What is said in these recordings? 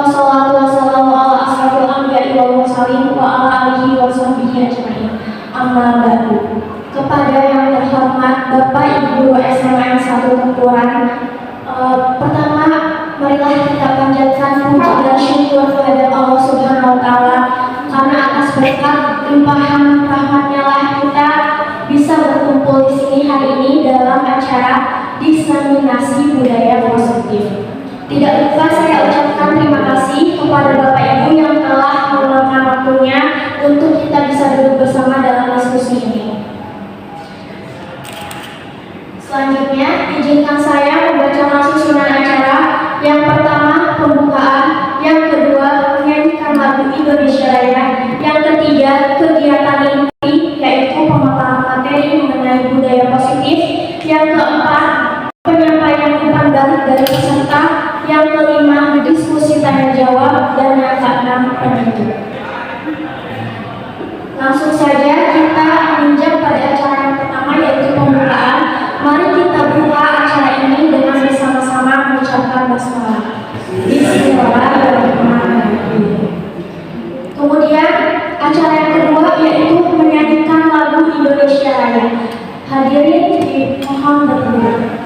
wassalatu wassalamu ala asrofil anbiya'i wal mursalin wa ala alihi wa sahbihi ajma'in. Amma ba'du. Kepada yang terhormat Bapak Ibu SMA 1 Tempuran, pertama marilah kita panjatkan puji dan syukur kepada Allah Subhanahu wa Ta'ala, karena atas berkat limpahan rahmatnya lah kita bisa berkumpul di sini hari ini dalam acara diseminasi budaya positif. Tidak lupa saya ucapkan terima kasih kepada Bapak Ibu yang telah meluangkan waktunya untuk kita bisa duduk bersama dalam diskusi ini. Selanjutnya, izinkan saya membacakan susunan acara. Yang pertama, pembukaan. Yang kedua, menyanyikan lagu Indonesia Raya. Yang ketiga, kegiatan inti, yaitu pemaparan materi mengenai budaya positif. Yang keempat, penyampaian umpan balik dari peserta. Yang kelima, diskusi tanya jawab. Dan yang keenam, penutup. Langsung saja kita menginjak pada acara yang pertama, yaitu pembukaan. Mari kita buka acara ini dengan bersama-sama mengucapkan basmalah. Bismillahirrahmanirrahim. Kemudian acara yang kedua yaitu menyanyikan lagu Indonesia Raya. Hadirin dimohon berdiri.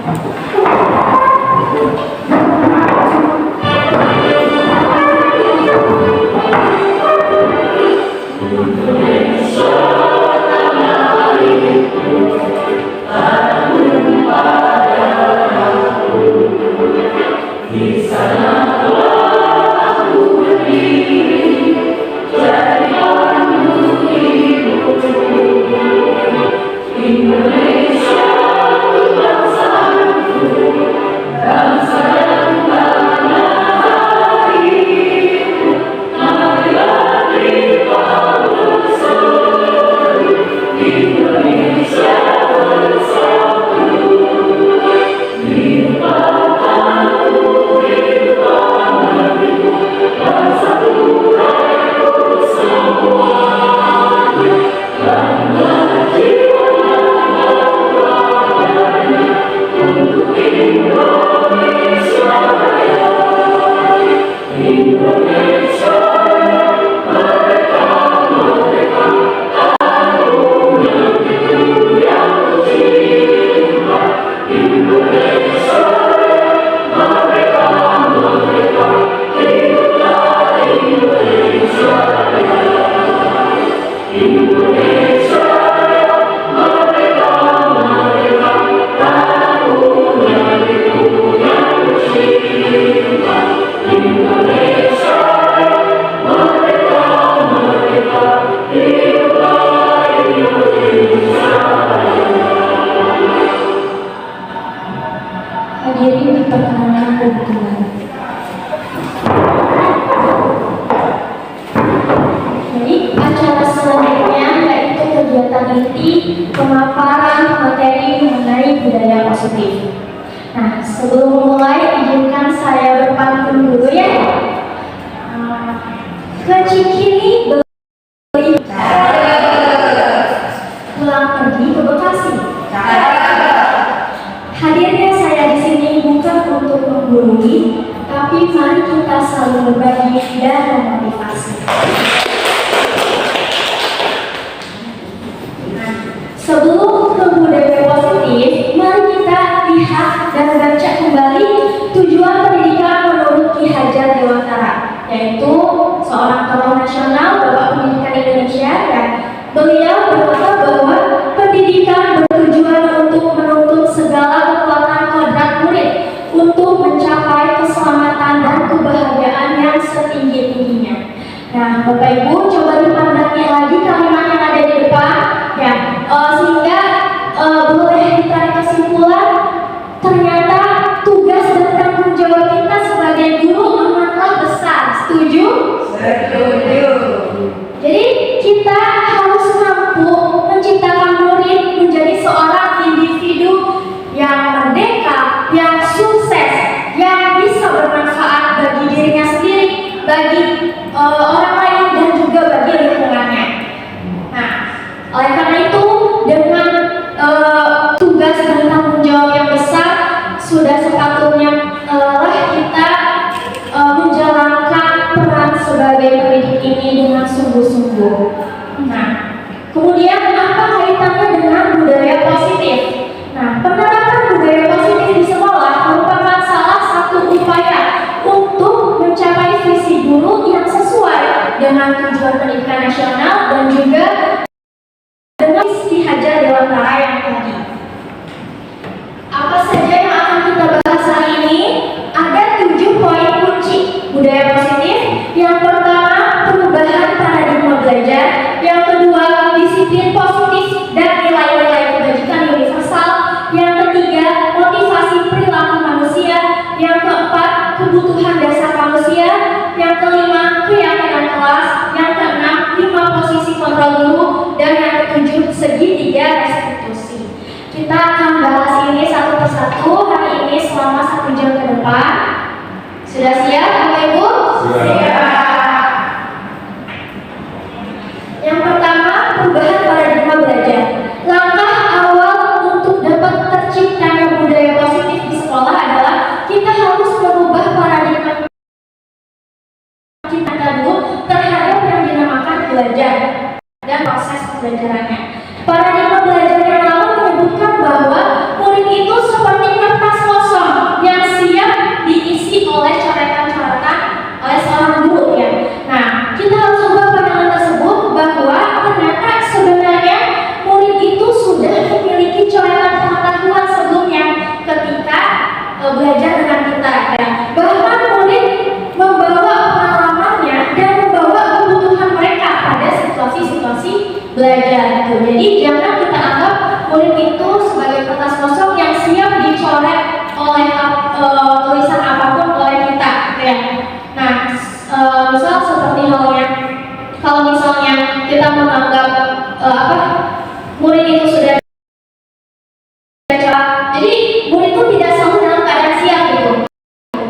Pemaparan materi mengenai budaya positif. Nah, sebelum mulai izinkan saya berpantun dulu ya. Ke Cikini beli, pulang pergi ke Bekasi. Hadirnya saya di sini bukan untuk menggurui, tapi mari kita saling berbagi dan memotivasi. Sebelum ke budaya positif, mari kita lihat dan baca kembali tujuan pendidikan menurut Ki Hajar Dewantara, yaitu seorang tokoh nasional Bapak Pendidikan Indonesia. Dan beliau berkata bahwa pendidikan bertujuan untuk menuntut segala kekuatan kodrat murid untuk mencapai keselamatan dan kebahagiaan yang setinggi-tingginya. Nah, Bapak Ibu coba dipandangi lagi kalimat yang ada di depan, ya. Sehingga boleh ditarik kesimpulan, ternyata tugas dan tanggung jawab kita sebagai guru amatlah besar. Setuju? Setuju. Jadi kita harus mampu menciptakan murid menjadi seorang individu yang merdeka, yang sukses, yang bisa bermanfaat bagi dirinya sendiri, bagi orang lain dan juga bagi lingkungannya. Nah, oleh karena itu dengan tugas dan tanggung jawab yang besar, sudah sepatutnya kita menjalankan sebagai pendidik ini dengan sungguh-sungguh. Nah, kemudian apa kaitannya dengan budaya positif? Nah, penerapan budaya positif di sekolah merupakan salah satu upaya untuk mencapai visi guru yang sesuai dengan tujuan pendidikan nasional dan juga dengan Ki Hajar Dewantara yang tadi. Apa saja yang akan kita bahas hari ini? Ada 7 poin kunci budaya positif. Yang pertama, perubahan paradigma belajar. Yang kedua, disiplin positif dan nilai-nilai kebajikan universal. Yang ketiga, motivasi perilaku manusia. Yang keempat, kebutuhan dasar manusia. Yang kelima, keyakinan kelas. Yang keenam, 5 posisi kontrol guru. Dan yang ketujuh, segitiga restitusi. Kita akan bahas ini satu persatu hari ini selama 1 jam ke depan. Sudah siap, Bapak Ibu? Siap. Yang pertama, perubahan paradigma belajar. Langkah awal untuk dapat terciptanya budaya positif di sekolah adalah kita harus merubah paradigma kita dulu terhadap yang dinamakan belajar dan proses pembelajarannya. Paradigma belajar yang lalu menyebutkan bahwa murid itu seperti kertas kosong yang siap diisi oleh coretan-coretan oleh seorang guru ya. Nah, kita harus ubah pandangan tersebut bahwa ternyata sebenarnya murid itu sudah memiliki coretan pengetahuan sebelumnya ketika belajar dengan kita ya. Bahkan murid membawa pengalamannya dan membawa kebutuhan mereka pada situasi-situasi belajar gitu. Jadi jangan kita anggap murid itu sebagai kertas kosong yang siap dicoret oleh tulisan apapun oleh kita gitu ya. Nah, misal seperti halnya kalau misalnya kita menganggap murid itu sudah jadi murid itu tidak selalu dalam keadaan siap gitu.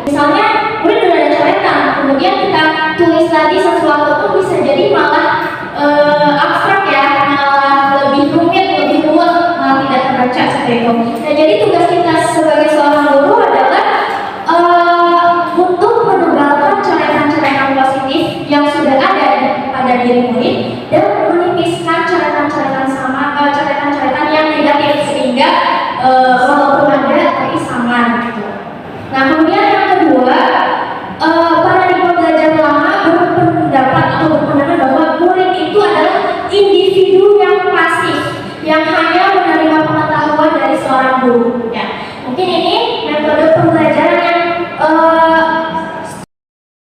Misalnya murid sudah ada coretan, kemudian kita tulis lagi sesuatu itu bisa jadi malah abstrak ya, malah lebih rumit, lebih ruwet, malah tidak terbaca seperti itu. Nah, jadi tugas kita sebagai seorang guru adalah untuk menebalkan coretan-coretan positif yang sudah ada pada diri murid dan menipiskan coretan-coretan yang negatif sehingga walaupun ada tapi samar gitu. Nah, kemudian yang kedua, paradigma belajar lama berpendapat atau berpandangan bahwa murid itu adalah individu yang pasif yang hanya menerima pengetahuan dari seorang guru ya. Mungkin ini metode pembelajaran yang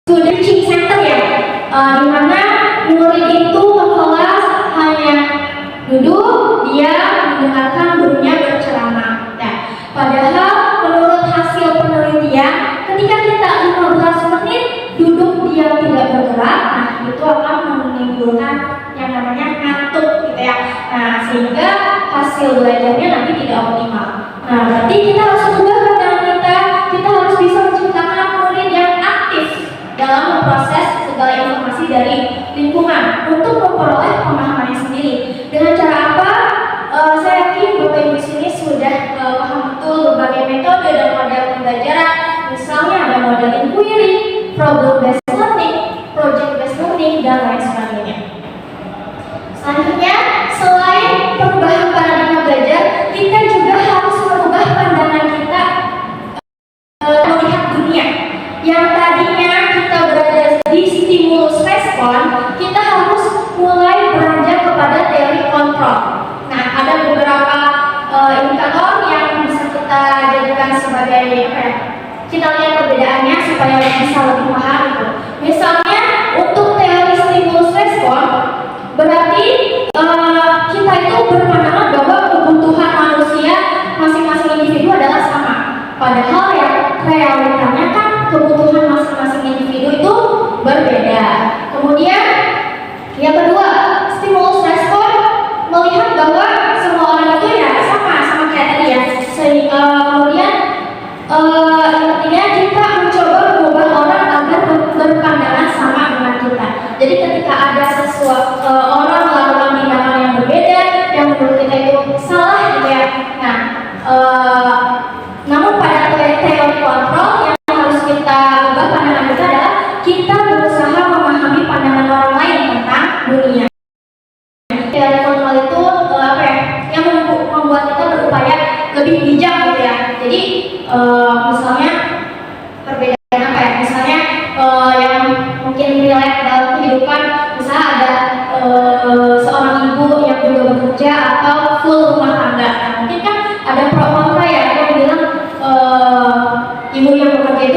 student teaching center ya, di mana murid itu ke kelas hanya duduk, diam, mendengarkan gurunya berceramah. Nah, padahal menurut hasil penelitian, ketika kita 15 menit duduk diam tidak bergerak, nah itu akan menimbulkan yang namanya ngantuk gitu ya. Nah, sehingga hasil belajarnya nanti tidak optimal. Nah, berarti kita harus ubah pandangan kita harus bisa menciptakan murid yang aktif dalam memproses segala informasi dari lingkungan untuk memperoleh pemahamannya sendiri. Dengan cara apa? Saya yakin Bapak Ibu di sini sudah paham betul berbagai metode dan model pembelajaran. Misalnya ada model inquiry, problem based learning, project based learning, dan lain sebagainya. Selanjutnya, selain perubahan paradigma belajar, kita juga harus merubah pandangan kita melihat dunia. Yang tadinya kita berada di stimulus respon, kita harus mulai beranjak kepada teori kontrol. Nah, ada beberapa indikator yang bisa kita jadikan sebagai kita lihat perbedaannya supaya bisa lebih paham itu. Misalnya untuk teori stimulus respon, berarti kita itu berpandangan bahwa kebutuhan manusia masing-masing individu adalah sama. Padahal yang realitanya kan kebutuhan masing-masing individu itu berbeda. Kemudian yang kedua, stimulus respon melihat bahwa semua orang itu ya sama kayak tadi ya. Kemudian yang ketiga, kita mencoba mengubah orang agar berpandangan sama dengan kita. Jadi ketika ada sesuatu orang melakukan tindakan yang berbeda yang menurut kita itu salah gitu ya. Nah, namun pada teori kontrol yang harus kita ubah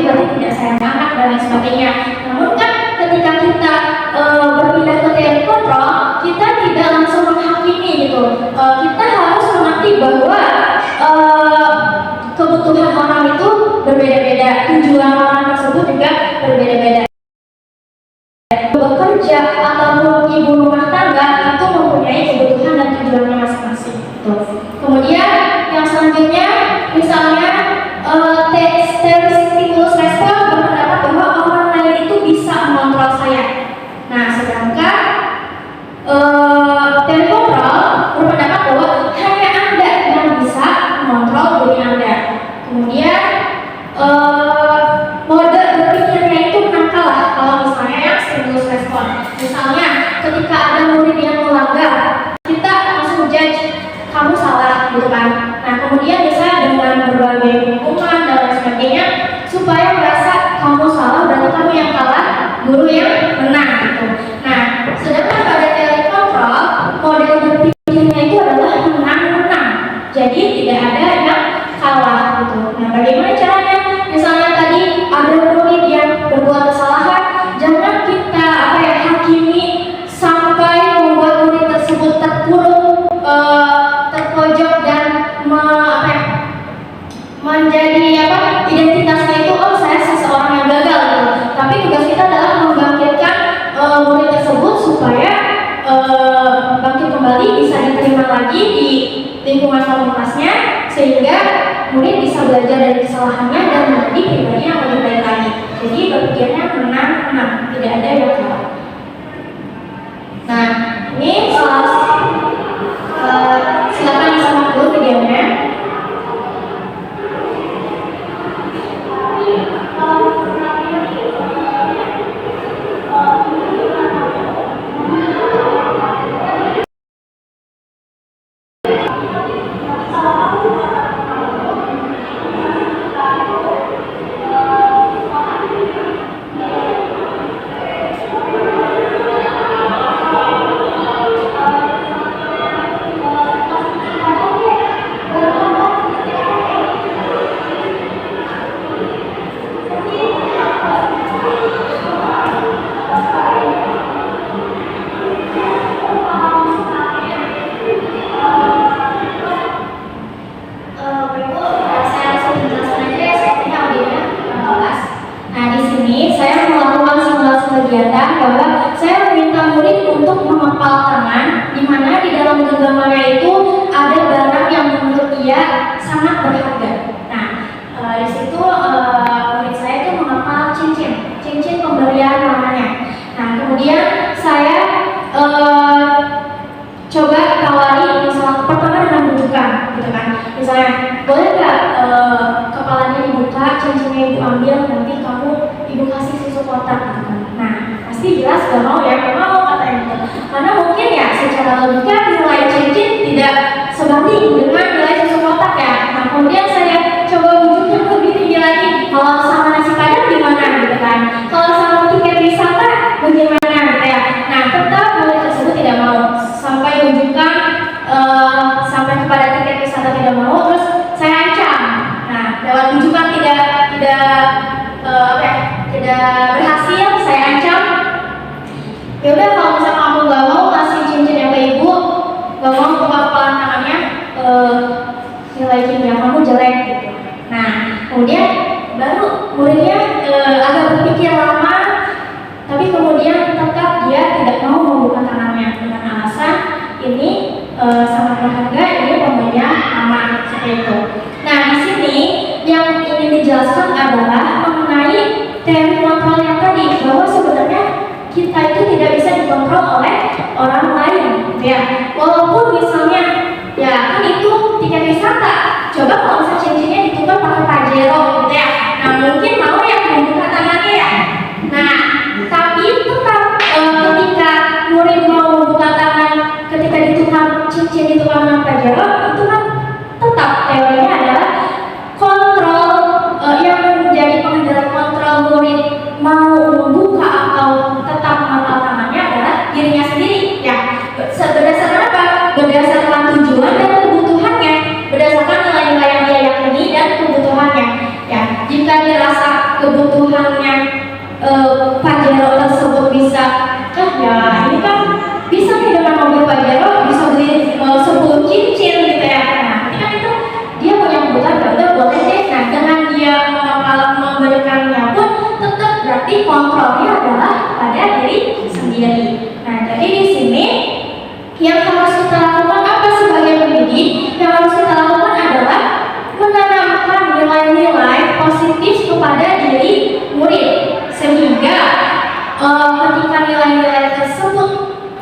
itu berarti tidak sayang anak dan lain sebagainya. Namun kan ketika kita berpindah ke teori kontrol, kita tidak langsung menghakimi gitu. Kita harus mengerti bahwa kebutuhan orang itu berbeda-beda, tujuan orang tersebut juga berbeda-beda. Bekerja ataupun ibu rumah tangga itu mempunyai kebutuhan dan tujuannya masing-masing. Kemudian yang selanjutnya, misalnya teori stimulus respon berpendapat bahwa orang lain itu bisa mengontrol saya. Nah, sedangkan teori kontrol berpendapat bahwa hanya Anda yang bisa mengontrol diri Anda. Kemudian mode berpikirnya itu menangkal kalau misalnya yang stimulus respon. Misalnya ketika ada murid yang melanggar, kita langsung judge, kamu salah gitu kan. Nah, kemudian bisa dengan berbagai hukuman dan lain sebagainya supaya merasa kamu salah, berarti kamu yang kalah, guru yang menang gitu. Nah, sedangkan pada teori kontrol, model berpikirnya itu adalah menang-menang. Jadi tidak ada yang kalah gitu. Nah, bagaimana caranya? Misalnya tadi ada murid yang berbuat kesalahan, jangan kita hakimi sampai membuat murid tersebut terpuruk, terpojok dan menjadi identitasnya itu saya seseorang yang gagal gitu. Tapi tugas kita adalah membangkitkan murid tersebut supaya bangkit kembali, bisa diterima lagi di lingkungan komunitasnya sehingga murid bisa belajar dari kesalahannya dan menjadi pribadi yang lebih baik lagi. Jadi berpikirnya menang-menang, tidak ada yang kalah. Nah, ini silakan disimak dulu videonya. Bahwa saya meminta murid untuk menghafal tangan, di mana di dalam genggamannya itu ada barang yang menurut dia sangat berharga. Nah, di situ murid saya itu menghafal cincin pemberian namanya. Nah, kemudian saya coba tawari, misalnya pertama dengan bujukan, gitu kan? Misalnya, boleh nggak kepalanya dibuka, cincinnya ibu ambil, nanti kamu ibu kasih susu kotak, gitu kan? Nah, pasti jelas gak mau ya, gak mau katanya gitu. Karena mungkin ya secara logika nilai cincin tidak sebanding dengan nilai susu kotak ya. Nah, kemudian saya coba wujudnya lebih tinggi lagi. Kalau sama nasi padang gimana gitu kan? Kalau sama tiket wisata bagaimana gitu ya? Nah, tetap murid tersebut tidak mau sampai wujudkan sampai kepada tiket wisata tidak mau, terus saya ancam. Nah, lewat wujudkan tidak berhasil, saya ancam. Ya udah, kalau misalnya kamu gak mau kasih cincin yang ke ibu, gak mau buka kepalan tangannya, nilai kimia kamu jelek gitu. Nah, kemudian baru muridnya agak berpikir lama, tapi kemudian tetap dia tidak mau membuka tangannya dengan alasan ini sangat berharga, ini pemberian aman seperti itu. Nah, di sini yang ingin dijelaskan adalah mengenai teori kontrol yang tadi, bahwa sebenarnya kita itu tidak bisa dikontrol oleh orang lain, ya. Walaupun misalnya, ya kan itu tiket wisata. Coba kalau misalnya cincinnya ditukar pakai Pajero, gitu ya. Nah, mungkin mau yang membuka tangannya ya. Nah, tapi tetap ketika murid mau membuka tangan, ketika ditukar cincin ditukar dengan Pajero, itu kan tetap teorinya adalah kontrol yang menjadi pengendali kontrol murid mau membuka atau tetap menghafal tangannya adalah dirinya sendiri ya. Berdasarkan apa? Berdasarkan tujuan dan kebutuhannya, berdasarkan nilai-nilai yang dia yakini dan kebutuhannya. kebutuhannya Pajero tersebut bisa, ya ini kan bisa nih dengan mobil Pajero bisa beli 10 cincin gitu ya. Nah, kan itu dia punya kebutuhan, udah boleh deh. Nah, dengan dia memberikannya pun tetap berarti kontrolnya adalah pada diri sendiri. Nah, jadi di sini yang harus kita lakukan apa sebagai pendidik? Yang harus kita lakukan adalah menanamkan nilai-nilai positif kepada diri murid, sehingga ketika nilai-nilai tersebut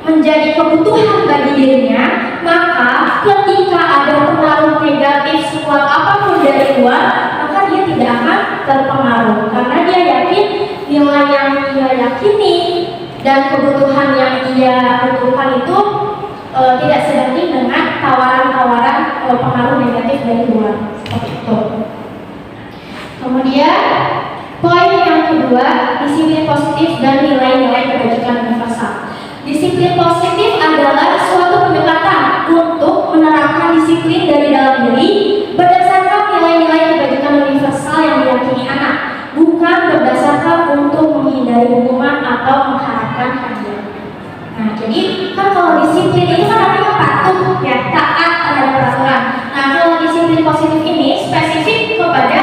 menjadi kebutuhan bagi dirinya, maka ketika ada pengaruh negatif sekuat apapun dari luar, maka dia tidak akan terpengaruh, karena dia yakin nilai yang dia yakini dan kebutuhan yang dia butuhkan itu tidak sebanding dengan tawaran-tawaran pengaruh negatif dari luar, seperti itu. Kemudian poin yang kedua, disiplin positif dan nilai-nilai kebajikan universal. Disiplin positif adalah suatu pendekatan untuk menerapkan disiplin dari dalam diri berdasarkan nilai-nilai kebajikan universal yang diyakini anak, bukan berdasarkan untuk menghindari hukuman atau mengharapkan hadiah. Nah, jadi kan kalau disiplin itu kan artinya patuh, ya, taat terhadap peraturan. Nah, kalau disiplin positif ini spesifik kepada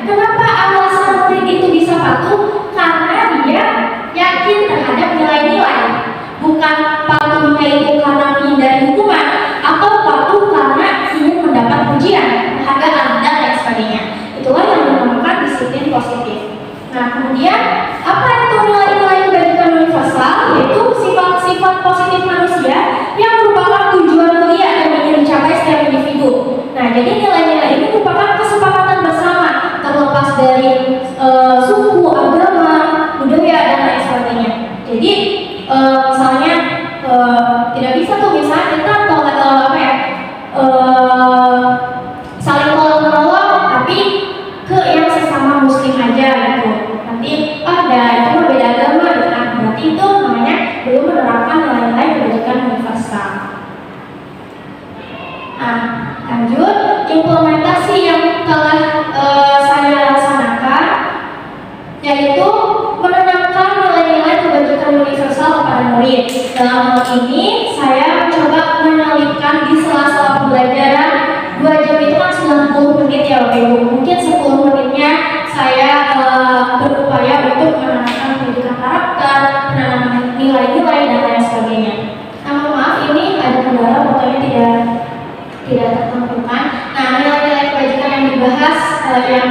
kenapa alasan murid itu bisa patuh, karena dia yakin terhadap nilai-nilai, bukan patuhnya itu karena menghindari hukuman atau patuh karena ingin mendapat pujian, penghargaan dan lain sebagainya. Itulah yang dinamakan disiplin positif. Nah, kemudian apa itu nilai-nilai kebajikan universal? Yaitu sifat-sifat positif manusia yang merupakan tujuan mulia yang ingin dicapai setiap individu. Nah, jadi nilai-nilai ini merupakan kesepakatan bersama, terlepas dari suku, agama, budaya dan lain sebagainya. Jadi misalnya tidak bisa tuh misalnya kita saling tolong-menolong tapi ke yang sesama muslim aja gitu. Nanti ada itu mah beda agama gitu kan. Berarti itu namanya belum menerapkan nilai-nilai kebajikan universal. Nah, lanjut implementasi yang telah saya laksanakan, yaitu menanamkan nilai-nilai kebajikan universal kepada murid. Dalam hal ini saya mencoba menyelipkan di sela-sela pembelajaran 2 jam itu kan 90 menit ya Bapak Ibu. Mungkin 10 menitnya saya berupaya untuk menanamkan pendidikan karakter, menanamkan nilai-nilai dan lain sebagainya. Nah, mohon maaf ini ada kendala fotonya tidak tertentukan. Nah, nilai-nilai kebajikan yang dibahas yang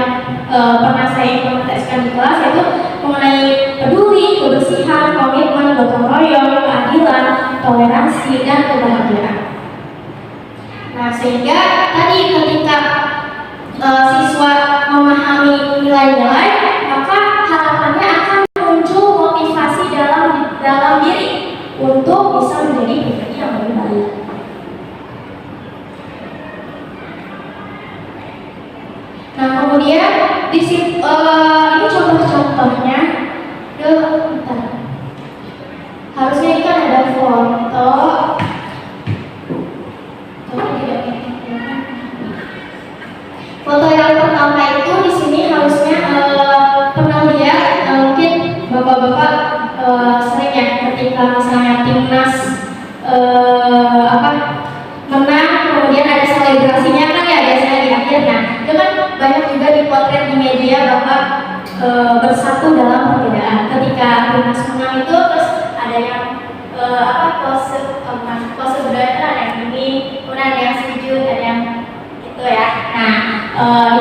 pernah saya implementasikan di kelas yaitu mengenai peduli, kebersihan, komitmen, gotong royong, keadilan, toleransi, dan kebahagiaan. Nah, sehingga tadi ketika siswa memahami nilai-nilai, maka harapannya akan muncul motivasi dalam diri untuk bisa menjadi pribadi yang lebih baik. Nah, kemudian ini contoh-contohnya. Bentar. Harusnya ini kan ada foto. Foto yang pertama itu di sini harusnya pernah lihat, mungkin bapak-bapak sering ya ketika misalnya timnas menang, kemudian ada selebrasinya kan ya biasanya di akhir. Nah, itu kan banyak juga dipotret di media bahwa bersatu dalam perbedaan. Ketika timnas menang itu terus ada yang pose budaya, ada yang ini, kemudian ada yang sujud, ada yang itu ya. Nah,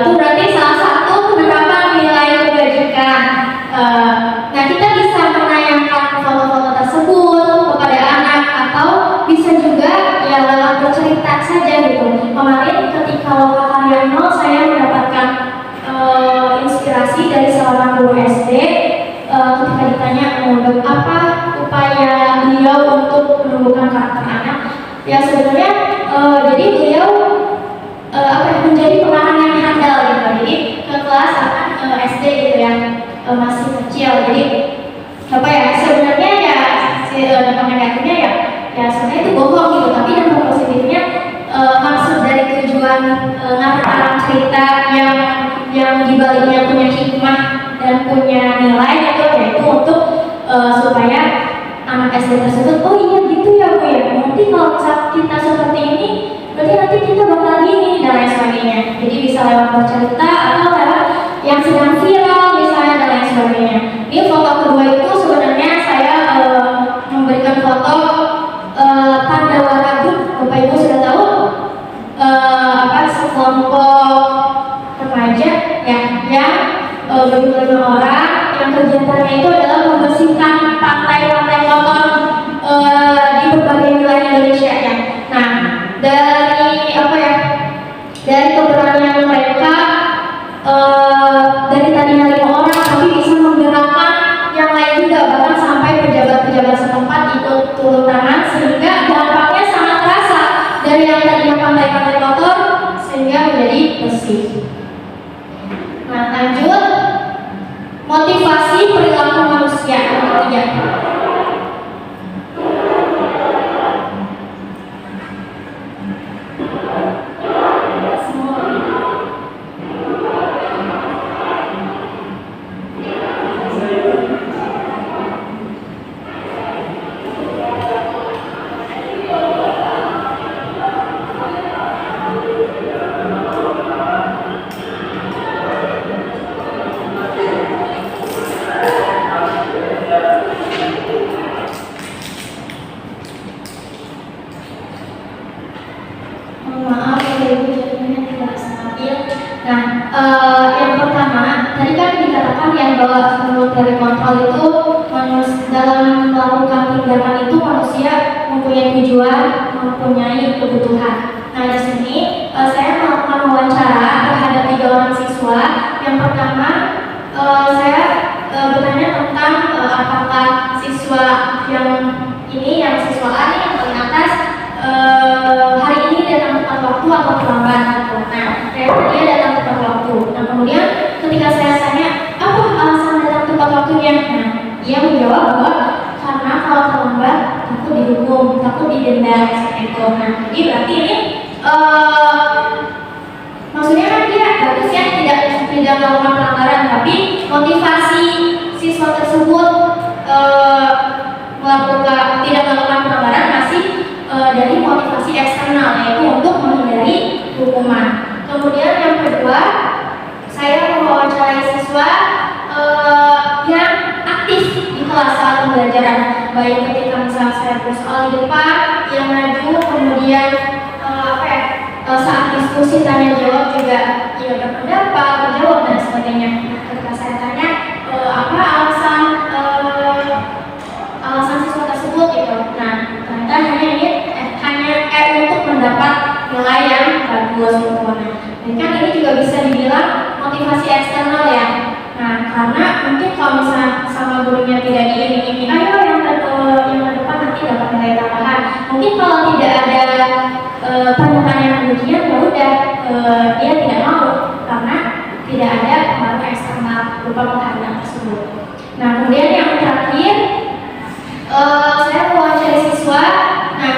itu berarti salah satu penerapan nilai kebajikan. Nah, kita bisa menayangkan foto-foto tersebut kepada anak atau bisa juga ya lewat bercerita saja gitu. Kemarin ketika loka karya 0 saya mendapatkan inspirasi dari seorang guru SD ketika ditanya apa upaya beliau untuk menumbuhkan karakter anak. Ya sebenarnya jadi beliau menjadi pengarang yang handal gitu. Jadi ke kelas SD gitu yang masih kecil. Jadi sebenarnya ya dampak negatifnya ya sebenarnya itu bohong gitu, tapi dampak positifnya maksud dari tujuan ngarang cerita yang dibaliknya punya hikmah dan punya punya nilai gitu, yaitu untuk supaya anak SD tersebut, oh iya gitu ya Bu ya, nanti kalau misalnya kita seperti ini berarti nanti kita bakal gini dan lain sebagainya. Jadi bisa lewat bercerita atau lewat yang sedang viral misalnya dan lain sebagainya. Ini foto kedua itu sebenarnya saya memberikan foto Pandawara Group. Bapak Ibu sudah tahu sekelompok remaja ya yang berjumlah 5 orang yang kegiatannya itu adalah membersihkan pantai-pantai kotor di berbagai wilayah Indonesia ya. Nah, dari keberanian mereka, dari tadinya 5 orang tapi bisa menggerakkan yang lain juga, bahkan sampai pejabat-pejabat setempat ikut turun tangan, sehingga dampaknya sangat terasa dari yang tadinya pantai-pantai kotor sehingga menjadi bersih. Nah, lanjut, motivasi perilaku manusia yang ketiga. Yang pertama, tadi kan dikatakan yang bahwa menurut dari kontrol itu dalam melakukan tindakan itu manusia mempunyai tujuan, mempunyai kebutuhan. Nah, di sini saya melakukan wawancara terhadap 3 orang siswa. Yang pertama, saya bertanya tentang apakah siswa yang ini, yang siswa A yang paling atas, hari ini datang tepat waktu atau terlambat. Nah, dia datang tepat waktu. Nah, kemudian ketika saya tanya apa alasan datang tepat waktunya, nah dia menjawab bahwa karena kalau terlambat takut dihukum, takut didenda seperti itu. Nah, jadi berarti ini maksudnya kan dia bagus ya, tidak melakukan pelanggaran, tapi motivasi siswa tersebut tidak melakukan pelanggaran masih dari motivasi eksternal, yaitu untuk menghindari hukuman. Kemudian yang kedua, saya mewawancarai siswa yang aktif di kelas saat pembelajaran, baik ketika misalnya saya bersoal di depan, yang maju, kemudian saat diskusi tanya jawab juga ia berpendapat, menjawab dan sebagainya. Ketika saya tanya apa alasan siswa tersebut gitu, nah ternyata hanya untuk mendapat nilai yang bagus gitu. Dan kan ini juga bisa dibilang motivasi eksternal ya. Nah, karena mungkin kalau misalnya sama gurunya tidak diiming-iming, ayo yang depan nanti dapat nilai tambahan. Mungkin kalau tidak ada pernyataan yang demikian, ya udah dia tidak mau karena tidak ada pengaruh eksternal berupa penghargaan tersebut. Nah, kemudian yang terakhir, saya mewawancari siswa. Nah,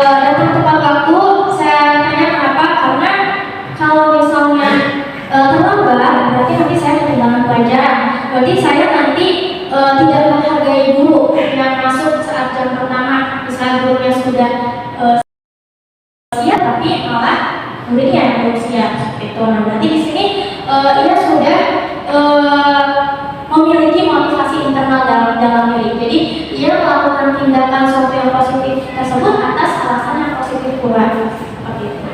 datang tepat waktu. Saya tanya kenapa? Karena kalau misalnya terlambat, berarti nanti saya kehilangan pelajaran. Berarti saya nanti tidak menghargai guru yang masuk saat jam pertama. Misalnya gurunya sudah siap, tapi malah muridnya yang belum siap. Itu. Nah, berarti di sini ia sudah memiliki motivasi internal dalam diri. Jadi ia melakukan tindakan sesuatu yang positif tersebut atas alasan yang positif pula. Seperti itu.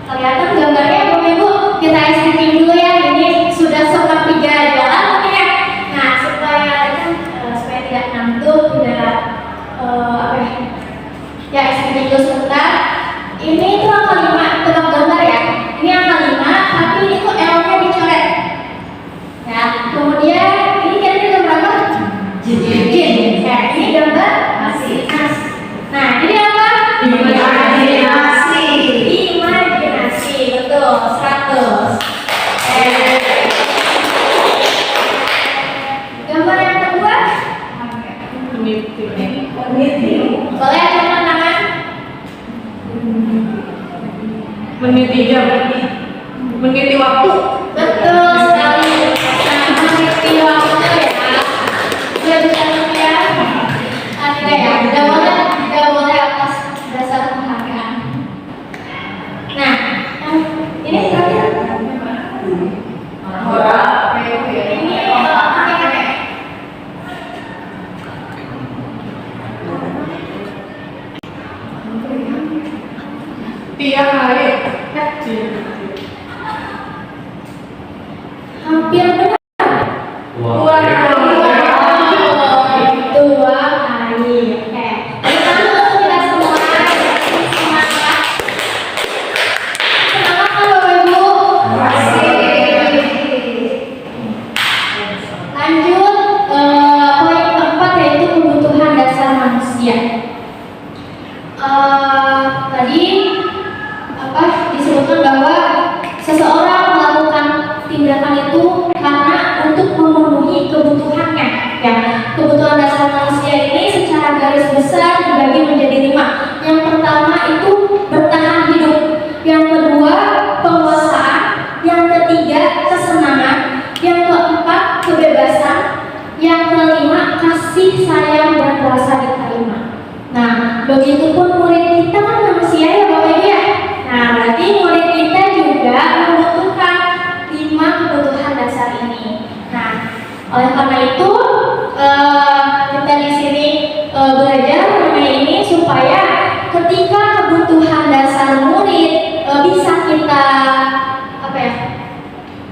Kelihatan gambarnya Bapak Ibu? Kita skipping dulu ya. Ini sudah sepertiga jalan mungkin ya. Nah, supaya tidak ngantuk, tidak ya skipping dulu sebentar. Ini itu angka 5, tetap gambar ya. Ini angka 5, tapi ini tuh L-nya dicoret. Ya, kemudian Tiang air. Hampir benar. Dua air. Kita semua semangat. Semangat kan Bapak Ibu? Lanjut poin keempat yaitu kebutuhan dasar manusia. Tadi disebutkan bahwa seseorang melakukan tindakan itu karena untuk memenuhi kebutuhannya. Ya, kebutuhan dasar manusia ini secara garis besar dibagi menjadi 5. Yang pertama itu bertahan hidup. Yang kedua penguasaan. Yang ketiga kesenangan. Yang keempat kebebasan. Yang kelima kasih sayang dan rasa diterima. Nah, begitupun murid kita kan manusia ya Bapak Ibu ya. Nah, berarti murid kita juga membutuhkan 5 kebutuhan dasar ini. Nah, oleh karena itu kita di sini belajar mengenai ini supaya ketika kebutuhan dasar murid bisa kita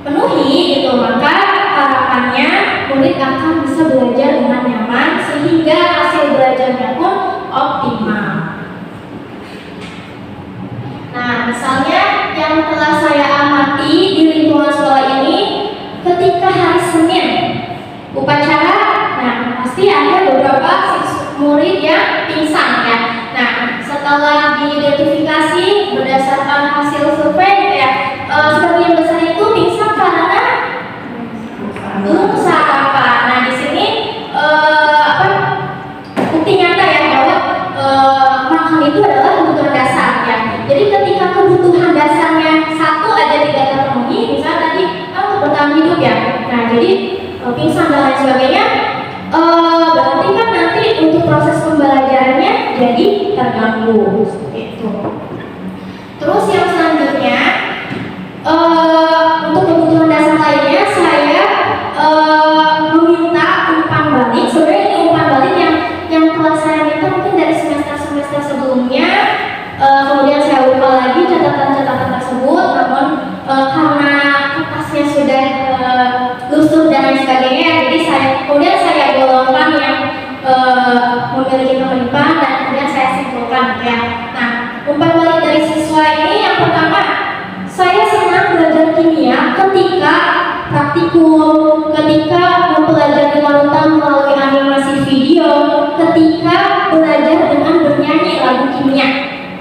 penuhi gitu, maka harapannya murid akan bisa belajar dengan nyaman sehingga hasil belajarnya pun optimal. Nah, misalnya yang telah saya amati di lingkungan sekolah ini, ketika hari Senin upacara, nah pasti ada beberapa murid yang pingsan ya. Nah, setelah diidentifikasi berdasarkan hasil survei gitu ya, sebagian besar itu pingsan karena belum sarapan. Nah, di sini bukti nyata ya bahwa makan itu adalah kebutuhan dasar ya. Jadi ketika kebutuhan dasarnya satu aja tidak terpenuhi, misalnya tadi untuk bertahan hidup ya. Nah, jadi pingsan dan lain sebagainya, berarti kan nanti untuk proses pembelajarannya jadi terganggu seperti itu. Terus yang selanjutnya untuk kebutuhan dasar lainnya saya meminta umpan balik. Sebenarnya ini umpan balik yang telah saya minta mungkin dari semester sebelumnya. Kemudian saya buka lagi catatan-catatan tersebut, namun karena kertasnya sudah lusuh dan lain sebagainya, jadi kemudian saya golongkan yang memiliki kemiripan dan kemudian saya simpulkan ya. Nah, umpan balik dari siswa ini yang pertama, saya senang belajar kimia ketika praktikum, ketika mempelajari lautan melalui animasi video, ketika belajar dengan bernyanyi lagu kimia.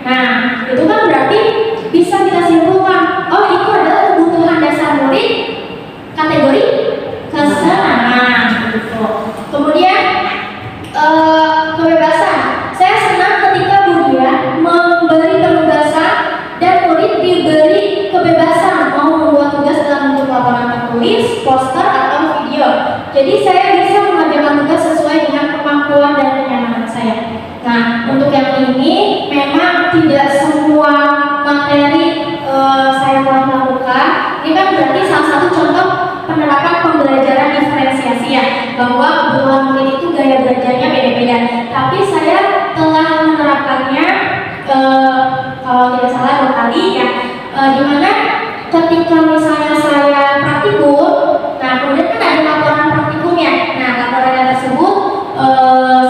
Nah, itu kan berarti bisa kita simpulkan, oh itu adalah kebutuhan dasar murid kategori kesenangan. Kemudian kebebasan. Saya senang ketika Budia memberi penugasan dan murid diberi kebebasan mau membuat tugas dalam bentuk laporan tertulis, poster atau video. Jadi saya bisa mengerjakan tugas sesuai dengan kemampuan dan kenyamanan saya. Nah, untuk yang ini memang tidak semua materi saya telah lakukan. Ini kan berarti salah satu contoh penerapan pembelajaran diferensiasi ya, bahwa kebutuhan murid itu gaya belajarnya beda-beda. Tapi saya telah menerapkannya kalau tidak salah 2 kali ya, dimana ketika misalnya saya praktikum, nah kemudian kan ada laporan praktikumnya. Nah, laporan tersebut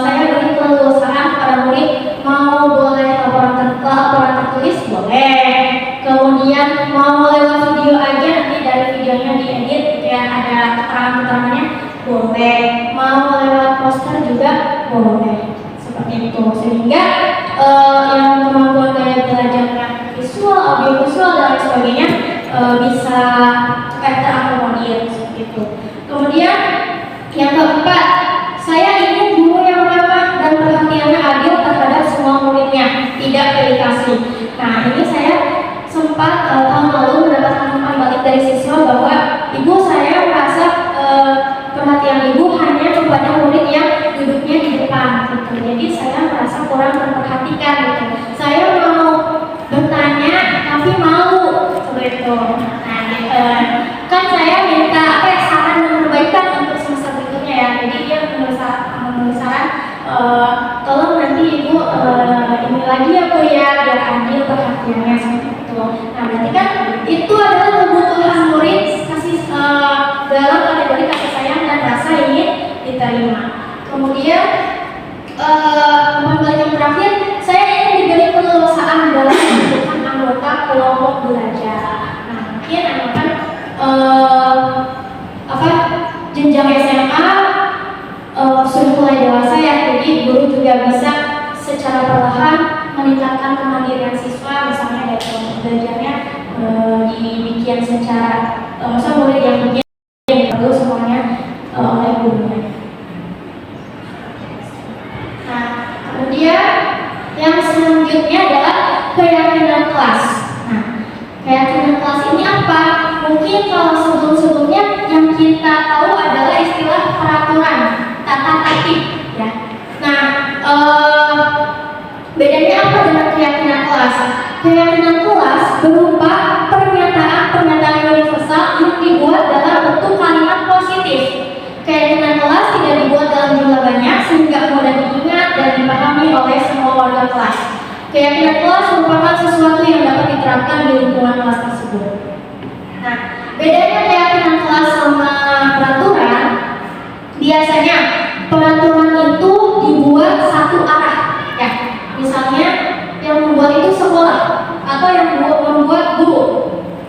saya beri keleluasaan kepada murid, mau boleh laporan tertulis boleh, kemudian mau lewat video aja, nanti dari videonya diedit gitu ya, ada keterangan-keterangannya boleh, mau lewat poster juga boleh, seperti itu. Sehingga yang kemampuan gaya belajarnya visual, audiovisual dan lain sebagainya bisa terakomodir seperti itu. Kemudian yang keempat, saya ingin guru yang ramah dan perhatiannya adil terhadap semua muridnya, tidak pilih kasih. Nah, ini saya sempat tahun lalu mendapatkan umpan balik dari siswa bahwa ibu, saya merasa perhatian ibu hanya kepada murid yang duduknya di depan gitu. Jadi saya merasa kurang terperhatikan gitu. Saya mau bertanya tapi malu seperti itu. Nah, kan saya minta belajarnya dibikin secara maksudnya murid yang bikin itu semuanya oleh gurunya. Nah, kemudian yang selanjutnya adalah keyakinan kelas. Nah, keyakinan kelas ini apa? Mungkin kalau sebelum-sebelumnya yang kita tahu adalah istilah peraturan, tata tertib, ya. Nah, bedanya apa dengan keyakinan kelas? Keyakinan kelas berupa pernyataan-pernyataan universal yang dibuat dalam bentuk kalimat positif. Keyakinan kelas tidak dibuat dalam jumlah banyak sehingga mudah diingat dan dipahami oleh semua warga kelas. Keyakinan kelas merupakan sesuatu yang dapat diterapkan di lingkungan kelas tersebut. Nah, bedanya keyakinan kelas sama peraturan, biasanya peraturan itu dibuat satu arah, ya. Misalnya yang membuat itu sekolah atau yang membuat guru.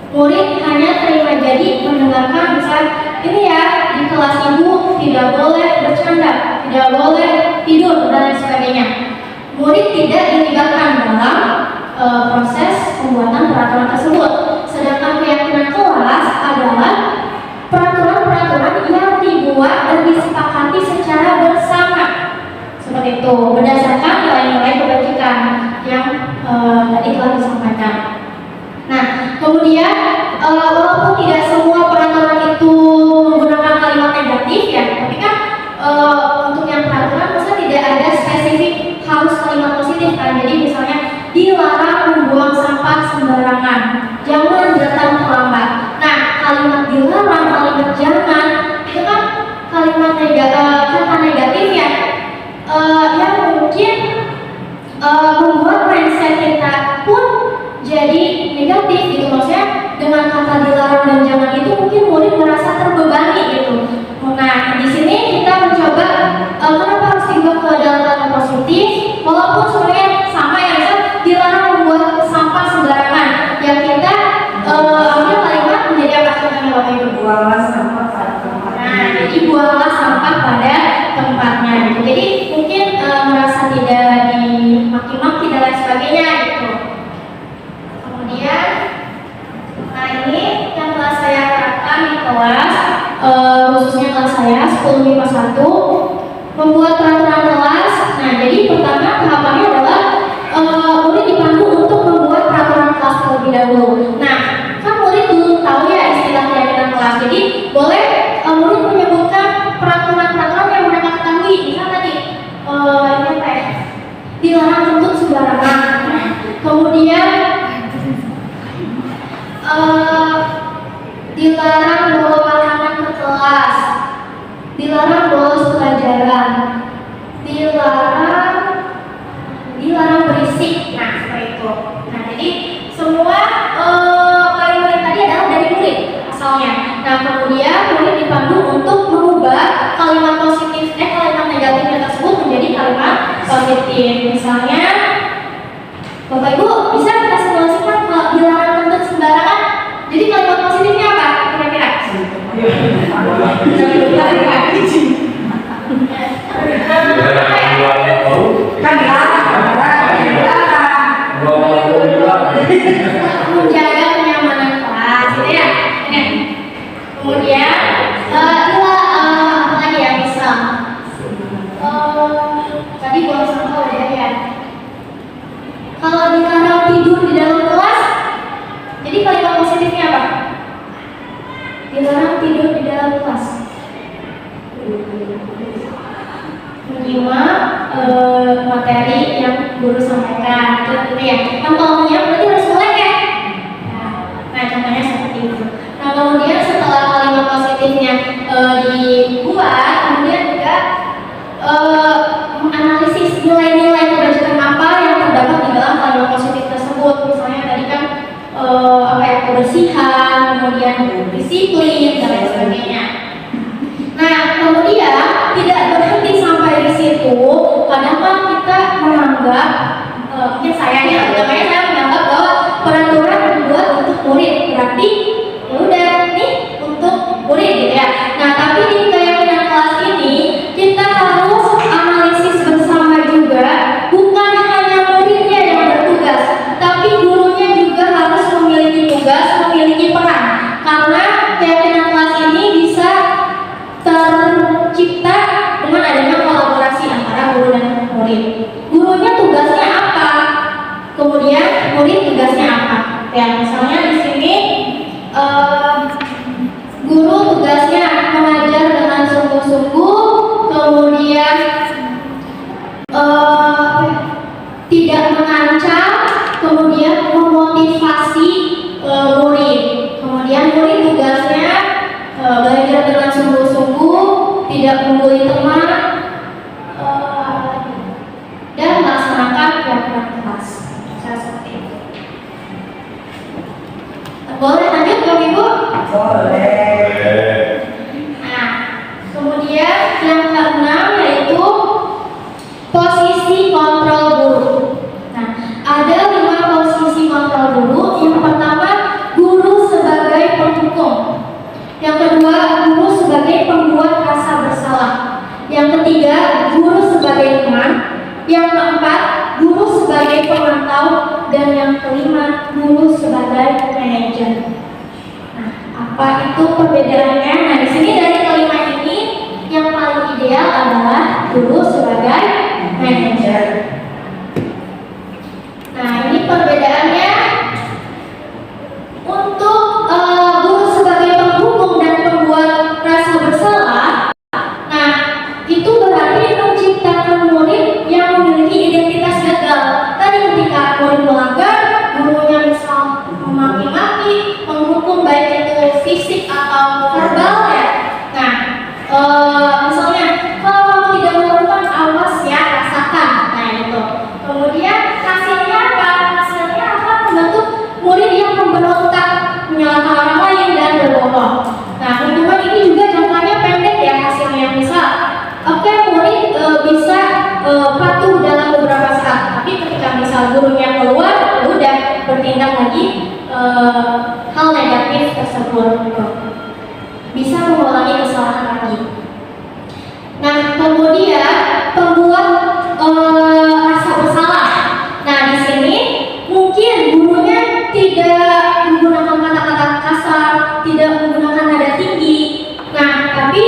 Murid hanya terima jadi mendengarkan, misal ini ya di kelas ibu tidak boleh bercanda, tidak boleh tidur dan lain sebagainya. Murid tidak dilibatkan dalam proses pembuatan peraturan tersebut. Sedangkan keyakinan kelas adalah peraturan-peraturan yang dibuat dan disepakati secara bersama. Seperti itu, berdasarkan nilai-nilai kebajikan yang tadi telah disampaikan. Nah, kemudian walaupun tidak semua peraturan itu menggunakan kalimat negatif, ya, tapi kan untuk yang peraturan maksudnya tidak ada spesifik harus kalimat positif kan. Jadi misalnya dilarang membuang sampah sembarangan, jangan datang terlambat. Nah, kalimat dilarang, kalimat jangan itu kan kalimat kata negatif, ya, yang mungkin membuat mindset kita pun jadi negatif gitu. Maksudnya dengan kata dilarang dan jangan itu mungkin murid merasa terbebani gitu. Nah, di sini kita mencoba kenapa harus dibuat ke dalam kata positif, walaupun sebenarnya sama, ya, misal dilarang membuat sampah sembarangan, yang kita ambil kalimat menjadi apa contohnya Bapak Ibu? Buanglah sampah pada tempatnya. Nah, jadi buanglah sampah pada tempatnya gitu. Jadi mungkin merasa tidak dimaki-maki dan lain sebagainya gitu. Kemudian, nah ini yang telah saya terapkan di kelas, khususnya kelas saya 10 MIPA 1, membuat peraturan kelas. Nah, jadi pertama tahapannya adalah murid dipandu untuk membuat peraturan kelas terlebih dahulu. Nah, kan murid belum tahu ya istilah keyakinan kelas. Jadi boleh murid menyebutkan peraturan-peraturan yang mereka ketahui. Misal tadi ini apa ya? Dilarang kentut sembarangan. Kemudian dilarang bawa makanan ke kelas, dilarang bolos pelajaran, dilarang berisik. Nah, seperti itu. Nah, jadi semua poin-poin tadi adalah dari murid asalnya. Nah, kemudian murid dipandu untuk mengubah kalimat positif, kalimat negatifnya tersebut menjadi kalimat positif. Misalnya, Bapak Ibu bisa kita simulasikan kalau dilarang kentut sembarangan, jadi kalimat positifnya apa kira-kira? Menjaga kenyamanan kelas, gitu ya. Kemudian apa lagi ya, misal tadi buang sampah udah ya. Kalau dilarang tidur di dalam kelas, jadi kalimat positifnya apa? Dilarang tidur di dalam kelas. Menyimak materi yang guru sampaikan, gitu ya. Kan kalau menyimak berarti harus melek ya. Nah, contohnya seperti itu. Nah, kemudian setelah kalimat positifnya dibuat, kemudian juga menganalisis nilai-nilai kebajikan apa yang terdapat di dalam kalimat positif tersebut. Misalnya tadi kan kebersihan, kemudian disiplin dan lain sebagainya. Nah, kemudian tidak berhenti sampai di situ. Kadang kan kita menganggap, mungkin saya menganggap bahwa peraturan dibuat untuk murid, berarti ya udah nih untuk murid gitu ya. Nah, tapi di Yang keempat, guru sebagai pemantau, dan yang kelima, guru sebagai manajer. Nah, apa itu perbedaannya? Nah, di sini dari kelima ini yang paling ideal adalah guru sebagai manajer. Nah, ini perbedaannya. Untuk guru sebagai penghubung dan pembuat rasa bersalah, nah itu berarti menciptakan murid yang memiliki identitas gagal. Tadi ketika murid melanggar, gurunya misal memaki-maki, menghukum baik itu fisik atau verbal ya. Nah, misalnya kalau kamu tidak melakukan, awas ya, rasakan. Nah itu. Kemudian hasilnya apa? Hasilnya apa? Membentuk murid yang memberontak, menyalahkan orang lain dan berbohong. Nah, hukuman ini juga jangkanya pendek ya hasilnya. Misal, oke, murid bisa patuh dalam beberapa saat, tapi ketika misal gurunya keluar, udah bertindak lagi hal negatif tersebut, bisa mengulangi kesalahan lagi. Nah, kemudian pembuat rasa bersalah. Nah, di sini mungkin gurunya tidak menggunakan kata-kata kasar, tidak menggunakan nada tinggi. Nah, tapi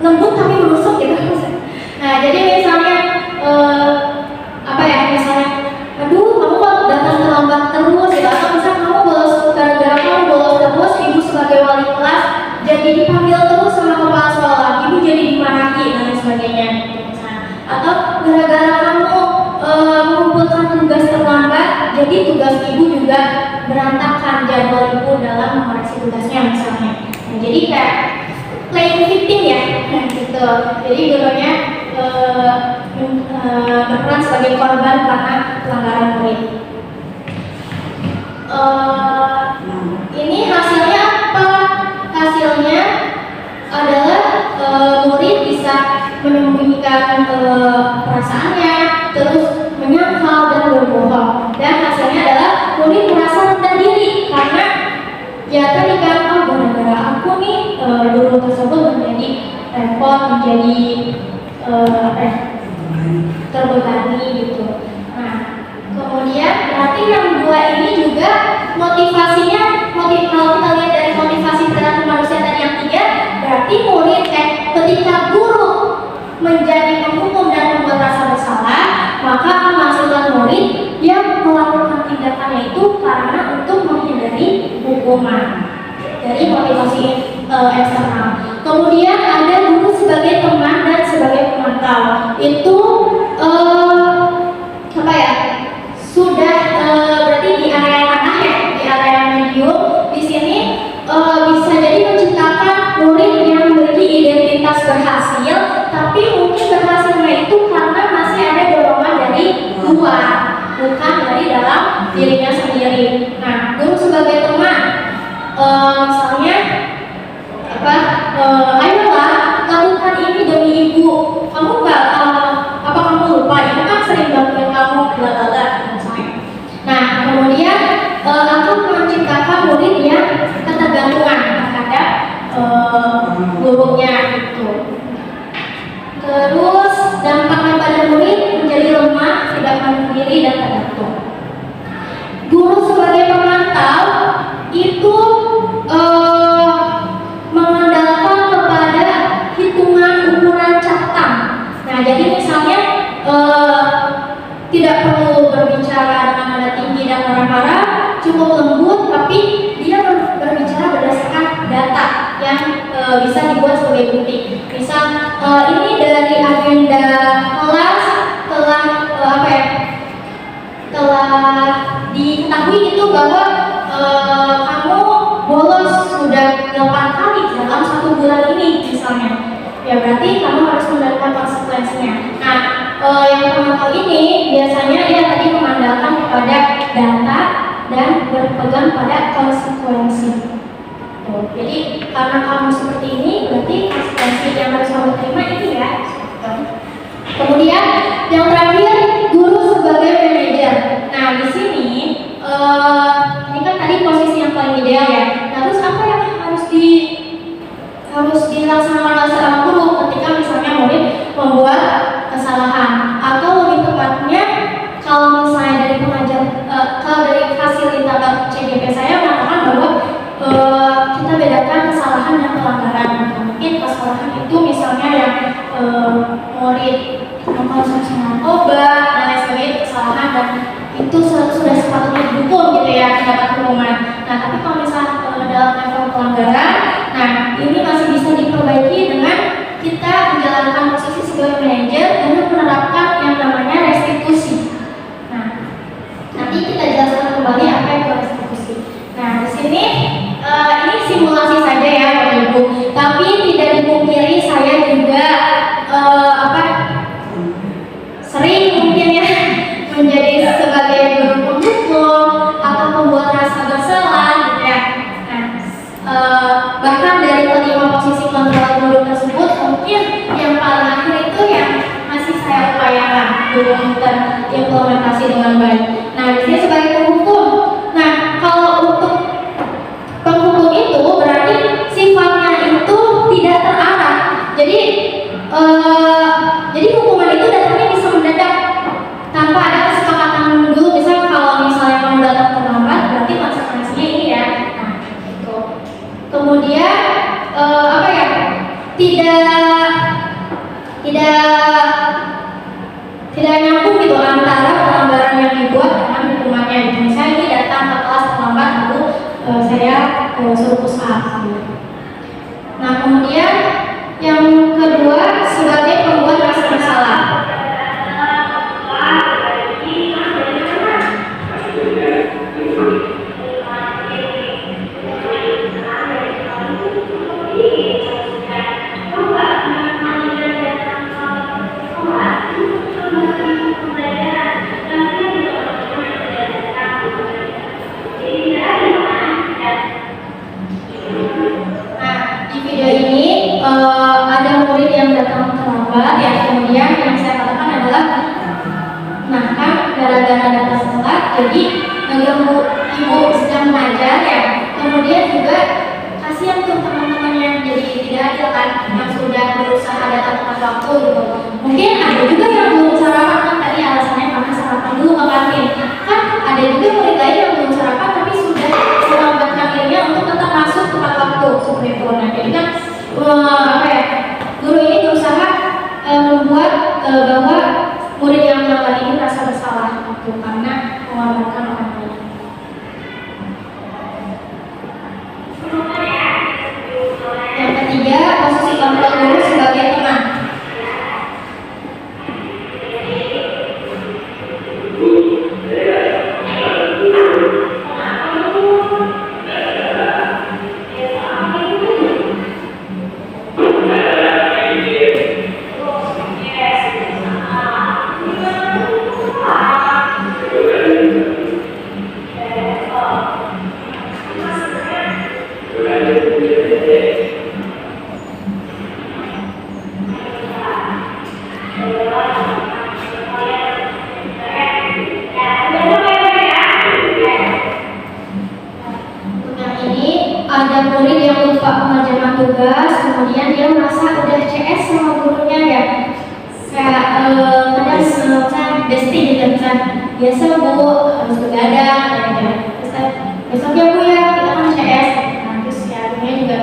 lembut tapi menusuk gitu. Nah, jadi misalnya apa ya? Misalnya, aduh, kamu kok datang terlambat terus gitu, atau misalnya kamu bolos, gara-gara kamu bolos terus, ibu sebagai wali kelas jadi dipanggil terus sama kepala sekolah, ibu jadi dimarahi dan lain sebagainya. Atau gara-gara kamu mengumpulkan tugas terlambat, jadi tugas ibu juga berantakan jadwal ibu dalam mengoreksi tugasnya misalnya. Nah, jadi kayak playing victim ya, gitu. Jadi gurunya berperan sebagai korban karena pelanggaran murid. Ini hasilnya apa? Hasilnya adalah murid bisa menyembunyikan perasaannya, terus menyangkal dan berbohong. Dan hasilnya adalah murid merasa rendah diri karena ya tadi kan, gara-gara aku nih guru tersebut menjadi repot, menjadi terbebani gitu. Nah, kemudian berarti yang dua ini juga motivasinya, kalau kita lihat dari motivasi perilaku manusia tadi yang tiga, berarti murid ketika guru menjadi penghukum dan membuat rasa bersalah, maka menghasilkan murid yang melakukan tindakannya itu karena untuk menghindari hukuman dari motivasi eksternal. Kemudian ada guru sebagai teman dan sebagai pemantau. Itu apa ya? Sudah berarti di area tengah ya, di area medium. Di sini bisa jadi menciptakan murid yang memiliki identitas berhasil, tapi mungkin berhasilnya itu karena masih ada dorongan dari luar, bukan dari dalam dirinya sendiri. Nah, guru sebagai teman, misalnya apa? Ayolah lakukan ini demi ibu. Kamu nggak apa kamu lupa? Ibu kan sering bantuin kamu, bla misalnya. Nah, kemudian akan menciptakan murid yang ketergantungan terhadap gurunya itu. Terus dampaknya pada murid menjadi lemah, tidak mandiri dan tergantung. Guru sebagai pemantau itu mengandalkan kepada hitungan ukuran catatan. Nah, jadi misalnya tidak perlu berbicara dengan nada tinggi dan marah-marah, cukup lembut, tapi dia berbicara berdasarkan data yang bisa dibuat sebagai bukti. Misal ini dari agenda kelas telah diketahui itu bahwa kamu bolos sudah 8 kali dalam 1 bulan ini misalnya. Ya berarti kamu harus menerima konsekuensinya. Nah, yang pemantau ini biasanya dia tadi mengandalkan kepada data dan berpegang pada konsekuensi. Jadi karena kamu seperti ini, berarti konsekuensi yang harus kamu terima ini ya. Kemudian yang terakhir, guru sebagai manajer. Nah, di sini ini kan tadi posisi yang paling ideal ya. Nah, terus apa yang harus dilaksanakan oleh seorang guru ketika misalnya murid membuat bedakan kesalahan dan pelanggaran. Mungkin kesalahan itu misalnya yang murid mengkonsumsi narkoba dan lain sebagainya itu kesalahan dan itu sudah sepatutnya dihukum gitu ya, mendapat hukuman. Nah tapi kalau misalnya dalam level pelanggaran, nah ini masih bisa diperbaiki dengan kita menjalankan posisi sebagai manajer dengan menerapkan yang namanya restitusi. Nah nanti kita jelaskan kembali apa itu restitusi. Nah di sini ini simulasi saja ya Bapak Ibu, tapi tidak dipungkiri saya juga sering mungkin ya menjadi sebagai guru penghukum atau pembuat rasa bersalah gitu ya. Nah, bahkan dari kelima posisi kontrol guru tersebut mungkin yang paling akhir itu yang masih saya upayakan belum terimplementasi dengan baik. Nah, di sini sebagai penghukum. Nah, kalau untuk penghukum itu berarti sifatnya itu tidak terarah. Jadi hukuman itu datangnya bisa mendadak tanpa ada kesepakatan dulu. Misal kalau misalnya kamu datang terlambat, berarti konsekuensinya ini ya. Nah, itu. Kemudian tidak nyambung gitu antara pelanggaran yang dibuat dengan hukumannya. Misalnya ini datang ke kelas terlambat, lalu saya suruh push up. Nah, kemudian yang kedua sebagai pembuat rasa bersalah. Ada murid yang datang terlambat ya, kemudian yang saya katakan adalah nah kan gara-gara datang telat jadi mengganggu ibu sedang mengajar ya, kemudian juga kasihan tuh teman-temannya jadi tidak adil kan yang sudah berusaha datang tepat waktu gitu. Mungkin ada juga yang belum sarapan kan tadi alasannya karena sarapan dulu ke kantin kan, ada juga murid lain yang belum sarapan tapi sudah melambatkan dirinya untuk tetap masuk tepat waktu seperti itu. Nah jadi kan guru ini berusaha membuat bahwa murid yang melakukan ini merasa bersalah gitu, karena mengorbankan orang lain. Yang ketiga, posisi kontrol guru sebagai teman. Ada murid yang lupa pengerjaan tugas, kemudian dia merasa udah CS sama gurunya ya. Kayak kadang misalnya besti gitu kan, biasa bu harus begadang ya. Besok ya bu ya kita kan CS. Nah terus ya gurunya juga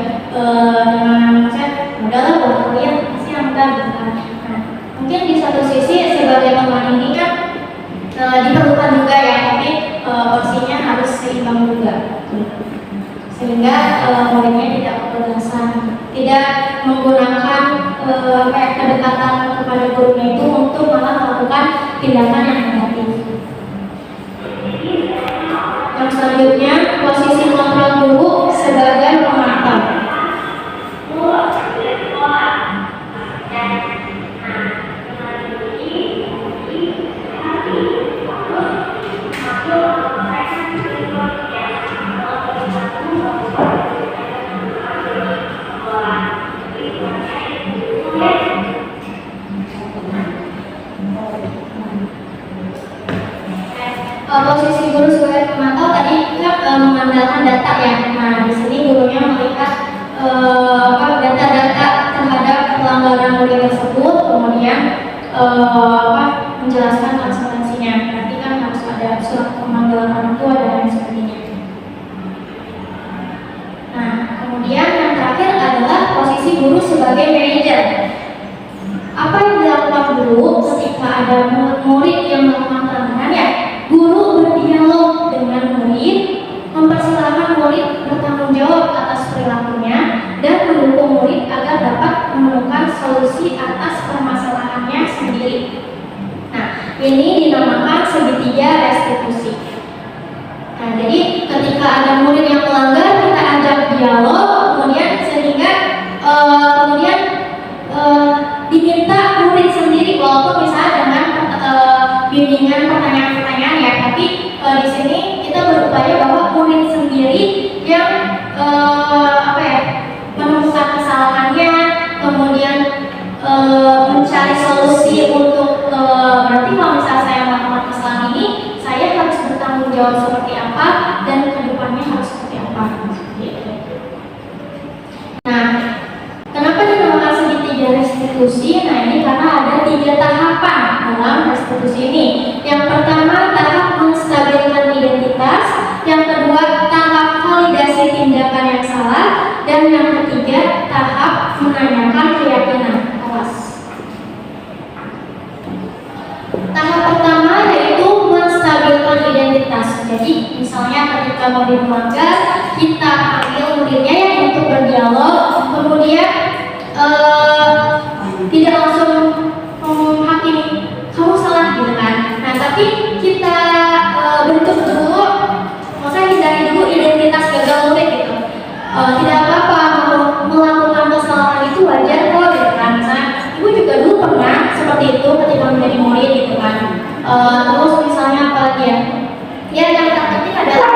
dengan chat udahlah buat kalian pasti yang enggak gitu kan. Nah mungkin di satu sisi sebagai teman ini kan diperlukan juga ya, tapi porsinya harus seimbang juga. Sehingga muridnya tidak kebablasan, tidak menggunakan kedekatan kepada gurunya itu untuk malah melakukan tindakan yang negatif. Yang selanjutnya, posisi kontrol guru sebagai pengatur. guru sebagai manajer. Apa yang dilakukan guru ketika ada murid yang melakukan pelanggaran? Ya, guru berdialog dengan murid, mempersilahkan murid bertanggung jawab atas perilakunya dan mendukung murid agar dapat menemukan solusi atas permasalahannya sendiri. Nah, ini dinamakan segitiga restitusi. Nah, jadi ketika ada murid yang melanggar, kita ajak dialog, kemudian sehingga diminta murid sendiri, walaupun misalnya dengan bimbingan pertanyaan-pertanyaan ya, tapi di sini kita berupaya bahwa murid sendiri yang menemukan kesalahannya, kemudian mencari solusi untuk berarti kalau misalnya saya melakukan kesalahan ini, saya harus bertanggung jawab seperti apa dan kedepannya harus seperti apa. Gitu. Nah, kenapa dinamakan segitiga restitusi? Nah, ini karena ada 3 tahapan dalam restitusi ini. Yang pertama, tahap menstabilkan identitas. Yang kedua, tahap validasi tindakan yang salah. Dan yang ketiga, tahap menanyakan keyakinan kelas. Tahap pertama yaitu menstabilkan identitas. Jadi, misalnya ketika murid melanggar, kita panggil muridnya yang untuk berdialog, kemudian tidak langsung menghakimi kamu salah gitu kan. Nah, tapi kita bentuk dulu, maksudnya hindari dulu identitas gagal murid gitu. Tidak apa-apa melakukan kesalahan itu wajar kok gitu kan. Misalnya ibu juga dulu pernah seperti itu ketika menjadi murid gitu kan. Terus misalnya apa lagi ya? Ya, yang terpenting adalah